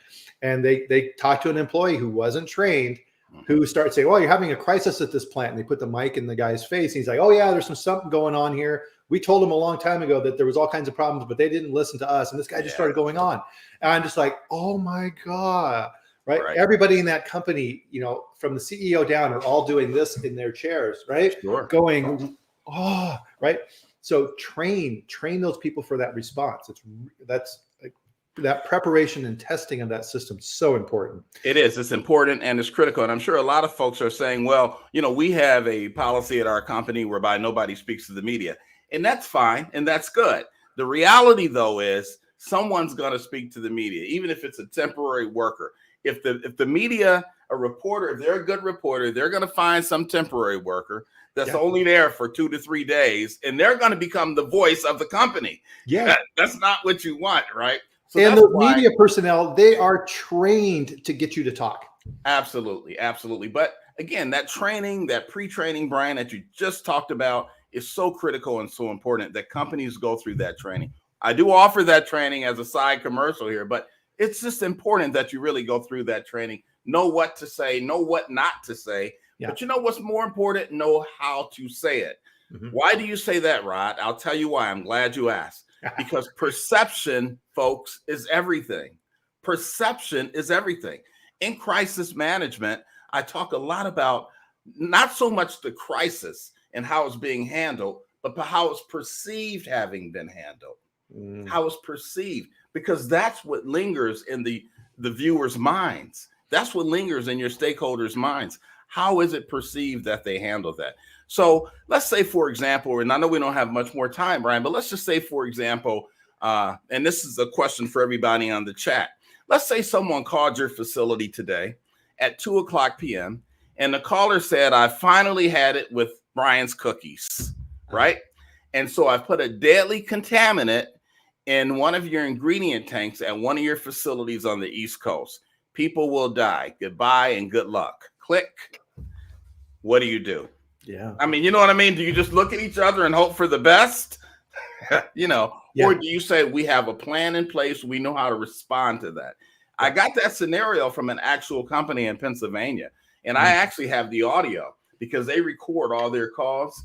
[SPEAKER 1] And they talked to an employee who wasn't trained, who started saying, "Oh, you're having a crisis at this plant." And they put the mic in the guy's face. And he's like, "Oh yeah, there's something going on here. we told them a long time ago that there was all kinds of problems, but they didn't listen to us. And this guy just started going on. And I'm just like, oh my God, right? Everybody in that company, you know, from the CEO down are all doing this in their chairs, right? Going, oh, right. So train those people for that response. That's that preparation and testing of that system is so important.
[SPEAKER 2] It is. It's important and it's critical. And I'm sure a lot of folks are saying, well, you know, we have a policy at our company whereby nobody speaks to the media. And that's fine. And that's good. The reality, though, is someone's going to speak to the media, even if it's a temporary worker. If the media, a reporter, if they're a good reporter, they're going to find some temporary worker that's only there for 2 to 3 days, and they're going to become the voice of the company. Yeah, that's not what you want, right?
[SPEAKER 1] So and the media personnel, they are trained to get you to talk.
[SPEAKER 2] Absolutely, absolutely. But again, that training, that pre-training, Bryan, that you just talked about is so critical and so important that companies go through that training. I do offer that training as a side commercial here, but it's just important that you really go through that training, know what to say, know what not to say. But you know what's more important? Know how to say it. Why do you say that, Rod? I'll tell you why. I'm glad you asked. Because perception, folks, is everything. Perception is everything. In crisis management, I talk a lot about not so much the crisis and how it's being handled, but how it's perceived having been handled. How it's perceived, because that's what lingers in the viewers' minds. That's what lingers in your stakeholders' minds. How is it perceived that they handle that? So let's say, for example, and I know we don't have much more time, Bryan, but let's just say, for example, and this is a question for everybody on the chat. Let's say someone called your facility today at 2:00 p.m. and the caller said, I finally had it with Bryan's cookies, right? And so I put a deadly contaminant in one of your ingredient tanks at one of your facilities on the East Coast. People will die. Goodbye and good luck. Click. What do you do?
[SPEAKER 1] Yeah.
[SPEAKER 2] I mean, you know what I mean? Do you just look at each other and hope for the best? You know, or do you say we have a plan in place? We know how to respond to that. I got that scenario from an actual company in Pennsylvania, and I actually have the audio because they record all their calls.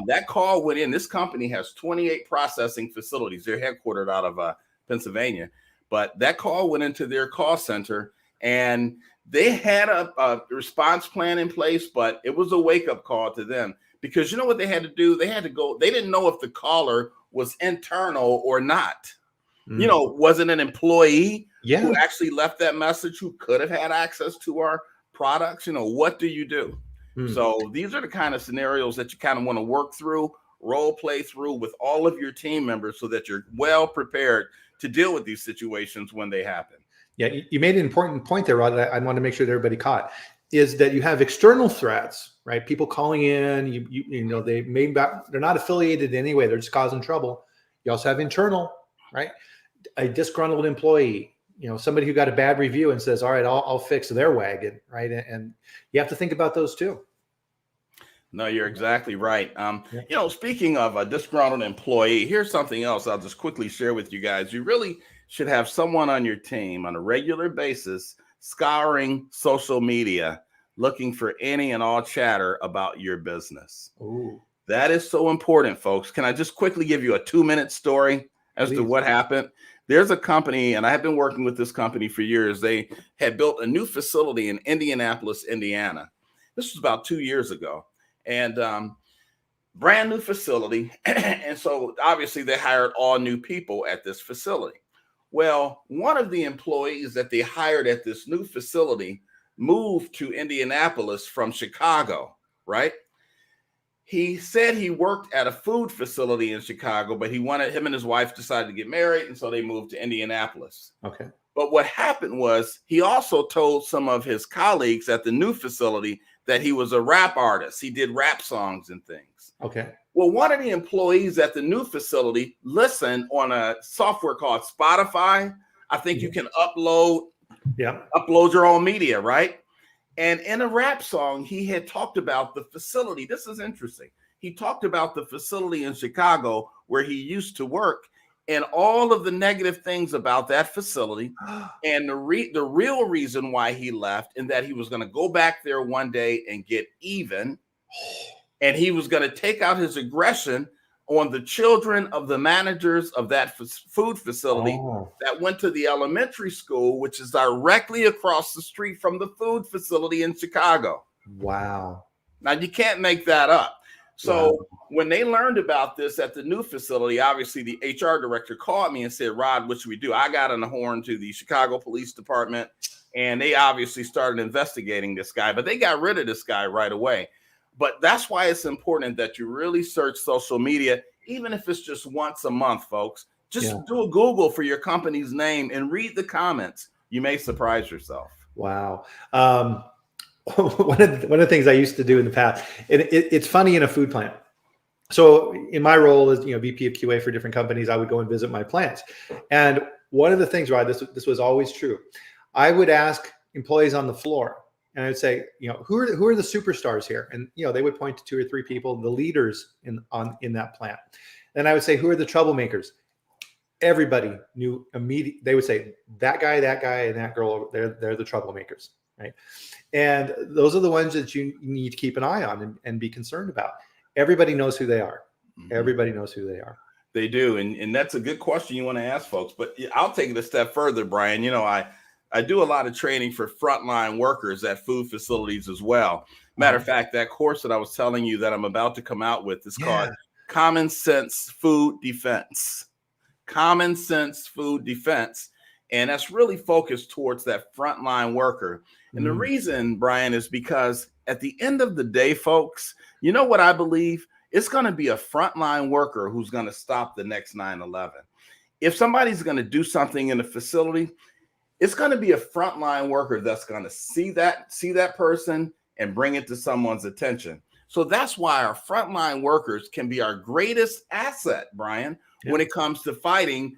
[SPEAKER 2] That call went in. This company has 28 processing facilities. They're headquartered out of Pennsylvania, but that call went into their call center, and they had a response plan in place, but it was a wake-up call to them because you know what they had to do? They had to go. They didn't know if the caller was internal or not. You know, was it an employee who actually left that message who could have had access to our products? You know, what do you do? So these are the kind of scenarios that you kind of want to work through, role play through with all of your team members so that you're well prepared to deal with these situations when they happen.
[SPEAKER 1] Yeah, you made an important point there, Rod, that I want to make sure that everybody caught, is that you have external threats, right? People calling in, you know, they're not affiliated in any way. They're just causing trouble. You also have internal, right? A disgruntled employee, you know, somebody who got a bad review and says, all right, I'll fix their wagon, right? And you have to think about those too.
[SPEAKER 2] No, you're exactly right. You know, speaking of a disgruntled employee, here's something else I'll just quickly share with you guys. You really should have someone on your team on a regular basis scouring social media, looking for any and all chatter about your business.
[SPEAKER 1] Ooh.
[SPEAKER 2] That is so important, folks. Can I just quickly give you a 2-minute story as to what happened? There's a company, and I have been working with this company for years. They had built a new facility in Indianapolis, Indiana. This was about 2 years ago. And brand new facility. And so obviously they hired all new people at this facility. Well, one of the employees that they hired at this new facility moved to Indianapolis from Chicago, right? He said he worked at a food facility in Chicago, but him and his wife decided to get married, and so they moved to Indianapolis.
[SPEAKER 1] Okay.
[SPEAKER 2] But what happened was he also told some of his colleagues at the new facility that he was a rap artist. He did rap songs and things.
[SPEAKER 1] Okay.
[SPEAKER 2] Well, one of the employees at the new facility listened on a software called Spotify. I think you can upload your own media, right? And in a rap song, he had talked about the facility. This is interesting. He talked about the facility in Chicago where he used to work and all of the negative things about that facility and the real reason why he left, and that he was going to go back there one day and get even. And he was going to take out his aggression on the children of the managers of that food facility that went to the elementary school, which is directly across the street from the food facility in Chicago.
[SPEAKER 1] Wow.
[SPEAKER 2] Now, you can't make that up. So when they learned about this at the new facility, obviously the HR director called me and said, Rod, what should we do? I got on the horn to the Chicago Police Department, and they obviously started investigating this guy, but they got rid of this guy right away. But that's why it's important that you really search social media, even if it's just once a month, folks. Just do a Google for your company's name and read the comments. You may surprise yourself.
[SPEAKER 1] Wow. One of the things I used to do in the past, it's funny in a food plant. So in my role as VP of QA for different companies, I would go and visit my plants. And one of the things, Rod, this was always true. I would ask employees on the floor, and I would say, who are the superstars here? And they would point to 2 or 3 people, the leaders in that plant. Then I would say, who are the troublemakers? Everybody knew immediately. They would say that guy, and that girl. They're the troublemakers, right? And those are the ones that you need to keep an eye on and be concerned about. Everybody knows who they are. Everybody knows who they are.
[SPEAKER 2] They do. And that's a good question you want to ask folks. But I'll take it a step further, Brian. I do a lot of training for frontline workers at food facilities as well. Matter of fact, that course that I was telling you that I'm about to come out with is called Common Sense Food Defense. Common Sense Food Defense. And that's really focused towards that frontline worker. And the reason, Brian, is because at the end of the day, folks, you know what I believe? It's going to be a frontline worker who's going to stop the next 9/11. If somebody's going to do something in a facility, it's going to be a frontline worker that's going to see that person and bring it to someone's attention. So that's why our frontline workers can be our greatest asset, Brian, when it comes to fighting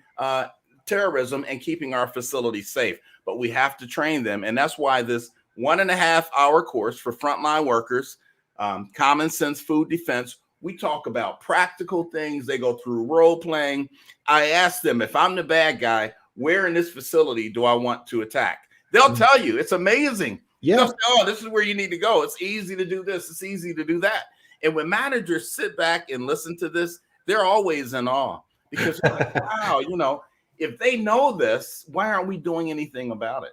[SPEAKER 2] terrorism and keeping our facilities safe. But we have to train them. And that's why this 1.5-hour course for frontline workers, Common Sense Food Defense, we talk about practical things. They go through role playing. I ask them, if I'm the bad guy, where in this facility do I want to attack? They'll tell you. It's amazing. They'll say, oh, this is where you need to go. It's easy to do this. It's easy to do that. And when managers sit back and listen to this, they're always in awe because they're like, wow, if they know this, why aren't we doing anything about it?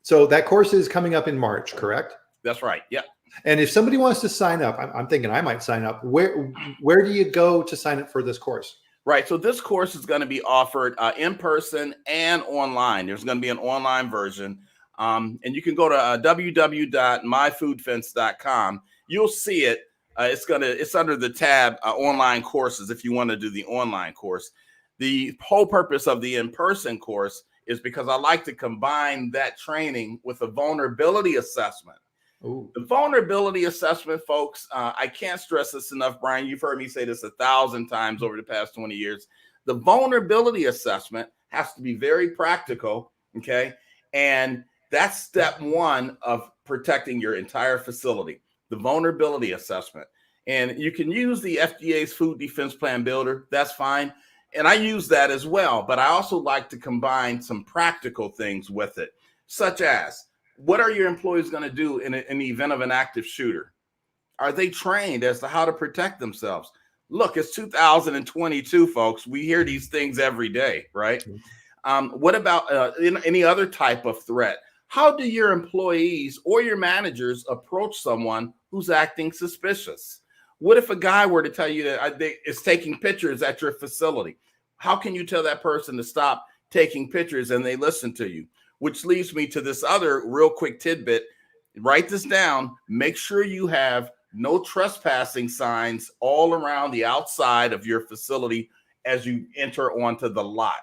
[SPEAKER 1] So that course is coming up in March, correct?
[SPEAKER 2] That's right. Yeah.
[SPEAKER 1] And if somebody wants to sign up, I'm thinking I might sign up. Where do you go to sign up for this course?
[SPEAKER 2] Right. So this course is going to be offered in person and online. There's going to be an online version. And you can go to www.myfoodfence.com. You'll see it. It's under the tab online courses if you want to do the online course. The whole purpose of the in-person course is because I like to combine that training with a vulnerability assessment. Ooh. The vulnerability assessment, folks, I can't stress this enough, Brian. You've heard me say this 1,000 times over the past 20 years. The vulnerability assessment has to be very practical, okay? And that's step 1 of protecting your entire facility, the vulnerability assessment. And you can use the FDA's Food Defense Plan Builder. That's fine. And I use that as well. But I also like to combine some practical things with it, such as, what are your employees going to do in the event of an active shooter? Are they trained as to how to protect themselves? Look, it's 2022, folks. We hear these things every day, right? What about any other type of threat? How do your employees or your managers approach someone who's acting suspicious? What if a guy were to tell you that is taking pictures at your facility? How can you tell that person to stop taking pictures and they listen to you? Which leads me to this other real quick tidbit. Write this down. Make sure you have no trespassing signs all around the outside of your facility as you enter onto the lot.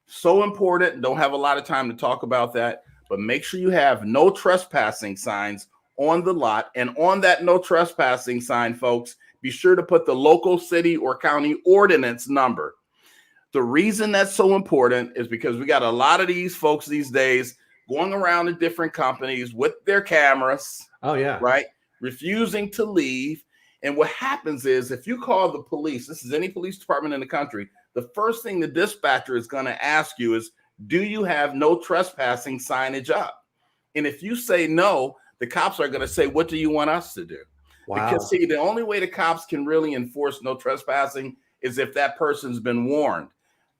[SPEAKER 2] So important. Don't have a lot of time to talk about that, but make sure you have no trespassing signs on the lot. And on that no trespassing sign, folks, be sure to put the local city or county ordinance number. The reason that's so important is because we got a lot of these folks these days going around to different companies with their cameras.
[SPEAKER 1] Oh, yeah.
[SPEAKER 2] Right. Refusing to leave. And what happens is if you call the police, this is any police department in the country, the first thing the dispatcher is going to ask you is, do you have no trespassing signage up? And if you say no, the cops are going to say, what do you want us to do? Wow. Because see, the only way the cops can really enforce no trespassing is if that person's been warned.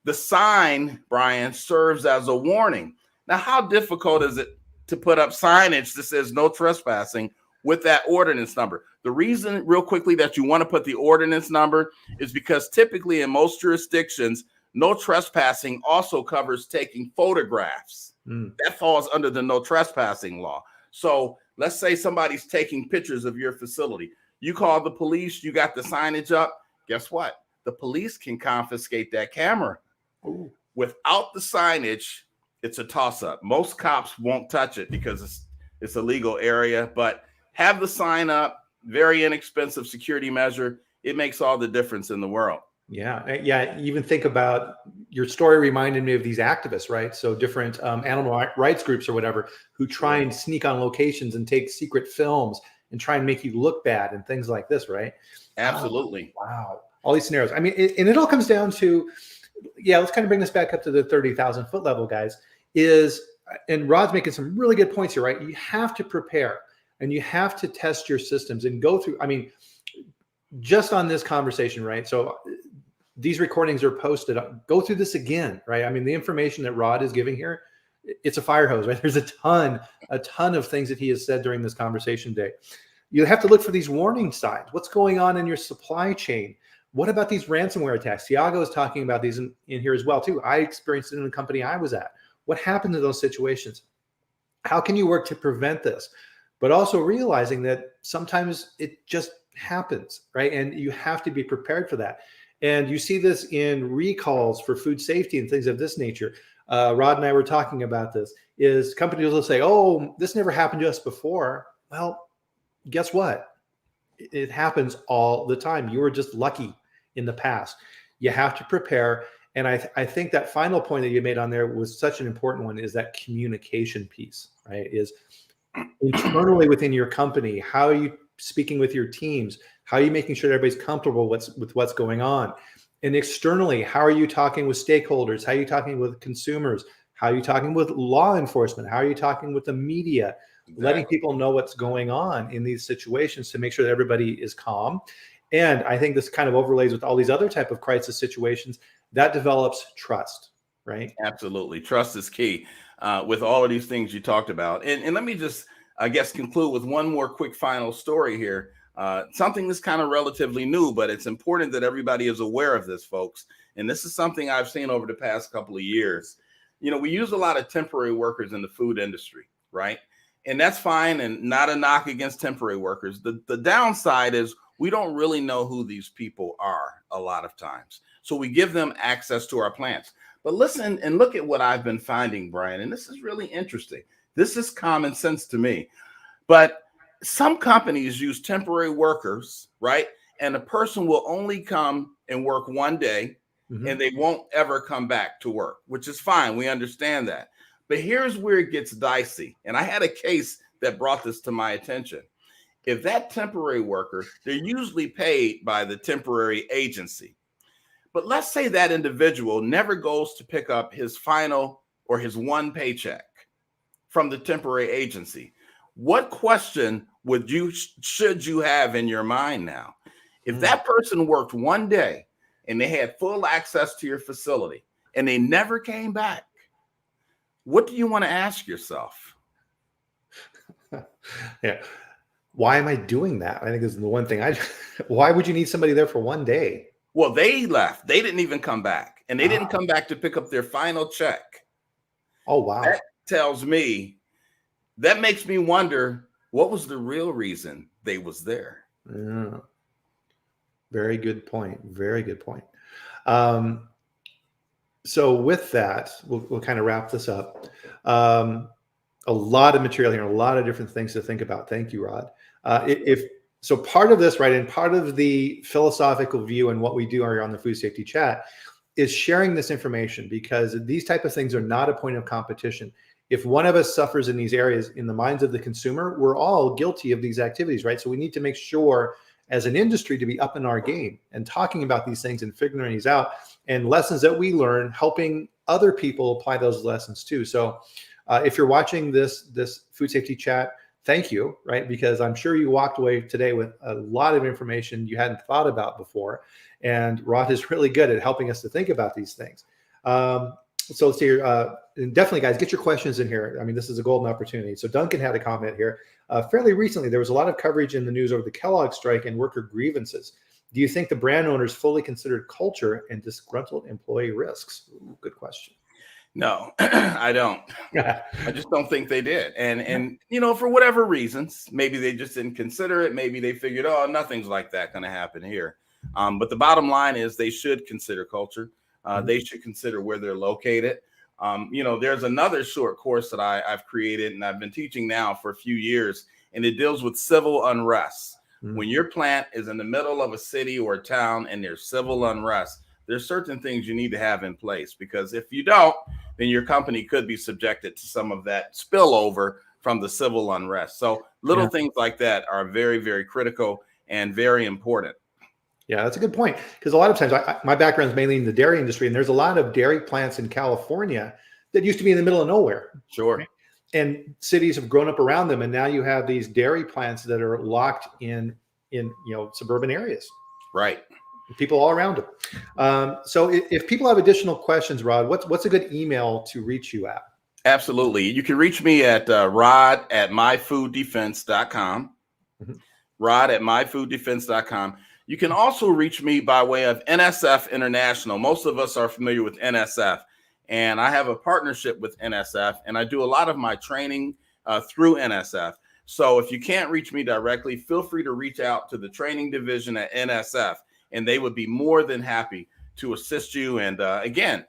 [SPEAKER 2] The sign, Bryan, serves as a warning. Now, how difficult is it to put up signage that says no trespassing with that ordinance number? The reason, real quickly, that you want to put the ordinance number is because typically in most jurisdictions, no trespassing also covers taking photographs. That falls under the no trespassing law. So let's say somebody's taking pictures of your facility. You call the police, you got the signage up. Guess what? The police can confiscate that camera. Ooh. Without the signage, it's a toss-up. Most cops won't touch it because it's a legal area, but have the sign up, very inexpensive security measure. It makes all the difference in the world.
[SPEAKER 1] Yeah. Yeah. Even think about your story reminded me of these activists, right? So different animal rights groups or whatever who try and sneak on locations and take secret films and try and make you look bad and things like this, right?
[SPEAKER 2] Absolutely.
[SPEAKER 1] Wow. All these scenarios. I mean, and it all comes down to, let's kind of bring this back up to the 30,000 foot level, guys, and Rod's making some really good points here, right? You have to prepare and you have to test your systems and go through, I mean, just on this conversation, right? So these recordings are posted. Go through this again, right? I mean, the information that Rod is giving here, it's a fire hose, right? There's a ton of things that he has said during this conversation today. You have to look for these warning signs. What's going on in your supply chain? What about these ransomware attacks? Tiago is talking about these in here as well, too. I experienced it in the company I was at. What happened in those situations? How can you work to prevent this? But also realizing that sometimes it just happens, right? And you have to be prepared for that. And you see this in recalls for food safety and things of this nature. Rod and I were talking about this, is companies will say, oh, this never happened to us before. Well, guess what? It happens all the time. You were just lucky in the past. You have to prepare. And I think that final point that you made on there was such an important one, is that communication piece, right? Is internally within your company, how are you speaking with your teams? How are you making sure everybody's comfortable with what's going on? And externally, how are you talking with stakeholders? How are you talking with consumers? How are you talking with law enforcement? How are you talking with the media? Exactly. Letting people know what's going on in these situations to make sure that everybody is calm. And I think this kind of overlays with all these other type of crisis situations that develops trust, right?
[SPEAKER 2] Absolutely. Trust is key with all of these things you talked about. And let me just, I guess, conclude with one more quick final story here. Something that's kind of relatively new, but it's important that everybody is aware of this, folks. And this is something I've seen over the past couple of years. You know, we use a lot of temporary workers in the food industry, right? And that's fine, and not a knock against temporary workers. The downside is we don't really know who these people are a lot of times. So we give them access to our plants. But listen and look at what I've been finding, Bryan, and this is really interesting. This is common sense to me. But some companies use temporary workers, right? And a person will only come and work one day, and they won't ever come back to work, which is fine. We understand that. But here's where it gets dicey. And I had a case that brought this to my attention. If that temporary worker, they're usually paid by the temporary agency. But let's say that individual never goes to pick up his final or his one paycheck from the temporary agency. What question should you have in your mind now? If that person worked one day and they had full access to your facility and they never came back, what do you want to ask yourself?
[SPEAKER 1] Yeah. Why am I doing that? I think is the one thing why would you need somebody there for one day?
[SPEAKER 2] Well, they left. They didn't even come back, and they didn't come back to pick up their final check.
[SPEAKER 1] Oh, wow.
[SPEAKER 2] That tells me, that makes me wonder, what was the real reason they was there?
[SPEAKER 1] Yeah. Very good point. Very good point. So with that, we'll kind of wrap this up. A lot of material here, a lot of different things to think about. Thank you, Rod. So part of this, right, and part of the philosophical view and what we do here on the Food Safety Chat is sharing this information, because these type of things are not a point of competition. If one of us suffers in these areas, in the minds of the consumer, we're all guilty of these activities, right? So we need to make sure as an industry to be up in our game and talking about these things and figuring these out, and lessons that we learn, helping other people apply those lessons too. So if you're watching this Food Safety Chat thank you, right? Because I'm sure you walked away today with a lot of information you hadn't thought about before. And Rod is really good at helping us to think about these things. So let's see here. And definitely, guys, get your questions in here. I mean, this is a golden opportunity. So Duncan had a comment here. Fairly recently, there was a lot of coverage in the news over the Kellogg strike and worker grievances. Do you think the brand owners fully considered culture and disgruntled employee risks? Ooh, good question.
[SPEAKER 2] No, I don't. I just don't think they did. And for whatever reasons, maybe they just didn't consider it. Maybe they figured, oh, nothing's like that going to happen here. But the bottom line is they should consider culture. They should consider where they're located. There's another short course that I've created and I've been teaching now for a few years, and it deals with civil unrest. When your plant is in the middle of a city or a town and there's civil unrest, there's certain things you need to have in place, because if you don't, then your company could be subjected to some of that spillover from the civil unrest. So little things like that are very, very critical and very important.
[SPEAKER 1] Yeah, that's a good point. Because a lot of times my background is mainly in the dairy industry, and there's a lot of dairy plants in California that used to be in the middle of nowhere.
[SPEAKER 2] Sure.
[SPEAKER 1] Right? And cities have grown up around them. And now you have these dairy plants that are locked in suburban areas.
[SPEAKER 2] Right.
[SPEAKER 1] People all around them. So if people have additional questions, Rod, what's a good email to reach you at?
[SPEAKER 2] Absolutely. You can reach me at rod@myfooddefense.com. Rod@myfooddefense.com. You can also reach me by way of NSF International. Most of us are familiar with NSF, and I have a partnership with NSF, and I do a lot of my training through NSF. So if you can't reach me directly, feel free to reach out to the training division at NSF, and they would be more than happy to assist you. And again,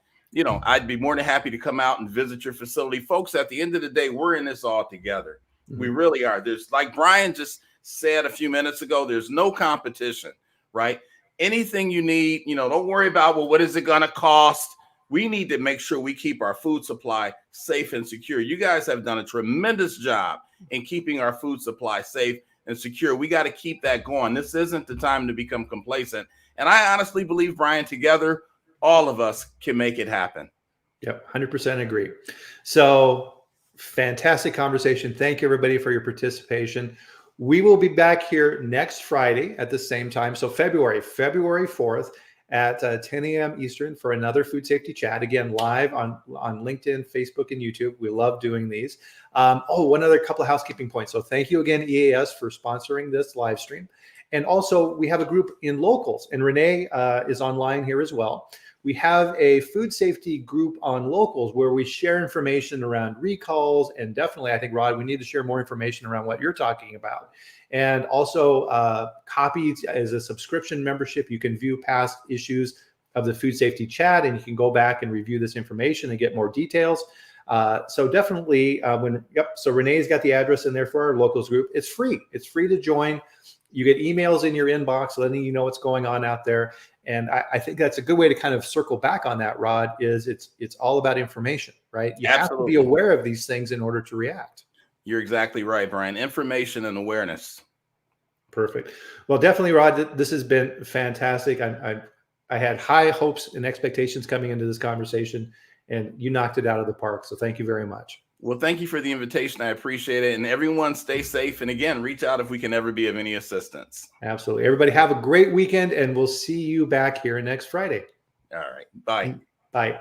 [SPEAKER 2] I'd be more than happy to come out and visit your facility. Folks, at the end of the day, we're in this all together. We really are. There's, like Bryan just said a few minutes ago, there's no competition, right? Anything you need, don't worry about, well, what is it going to cost? We need to make sure we keep our food supply safe and secure. You guys have done a tremendous job in keeping our food supply safe and secure. We got to keep that going. This isn't the time to become complacent. And I honestly believe, Bryan, together, all of us can make it happen.
[SPEAKER 1] Yep, 100% agree. So fantastic conversation. Thank you, everybody, for your participation. We will be back here next Friday at the same time. So February 4th at 10 a.m. Eastern for another food safety chat. Again, live on LinkedIn, Facebook, and YouTube. We love doing these. One other couple of housekeeping points. So thank you again, EAS, for sponsoring this live stream. And also, we have a group in Locals, and Renee is online here as well. We have a food safety group on Locals where we share information around recalls, and definitely, I think, Rod, we need to share more information around what you're talking about. And also, copies as a subscription membership. You can view past issues of the food safety chat, and you can go back and review this information and get more details. So definitely, so Renee's got the address in there for our Locals group. It's free. It's free to join. You get emails in your inbox letting you know what's going on out there. And I think that's a good way to kind of circle back on that, Rod, is it's all about information, right? You have to be aware of these things in order to react.
[SPEAKER 2] You're exactly right, Bryan. Information and awareness.
[SPEAKER 1] Perfect. Well, definitely, Rod, this has been fantastic. I had high hopes and expectations coming into this conversation, and you knocked it out of the park. So thank you very much.
[SPEAKER 2] Well, thank you for the invitation. I appreciate it. And everyone stay safe. And again, reach out if we can ever be of any assistance.
[SPEAKER 1] Absolutely. Everybody have a great weekend, and we'll see you back here next Friday.
[SPEAKER 2] All right. Bye.
[SPEAKER 1] Bye.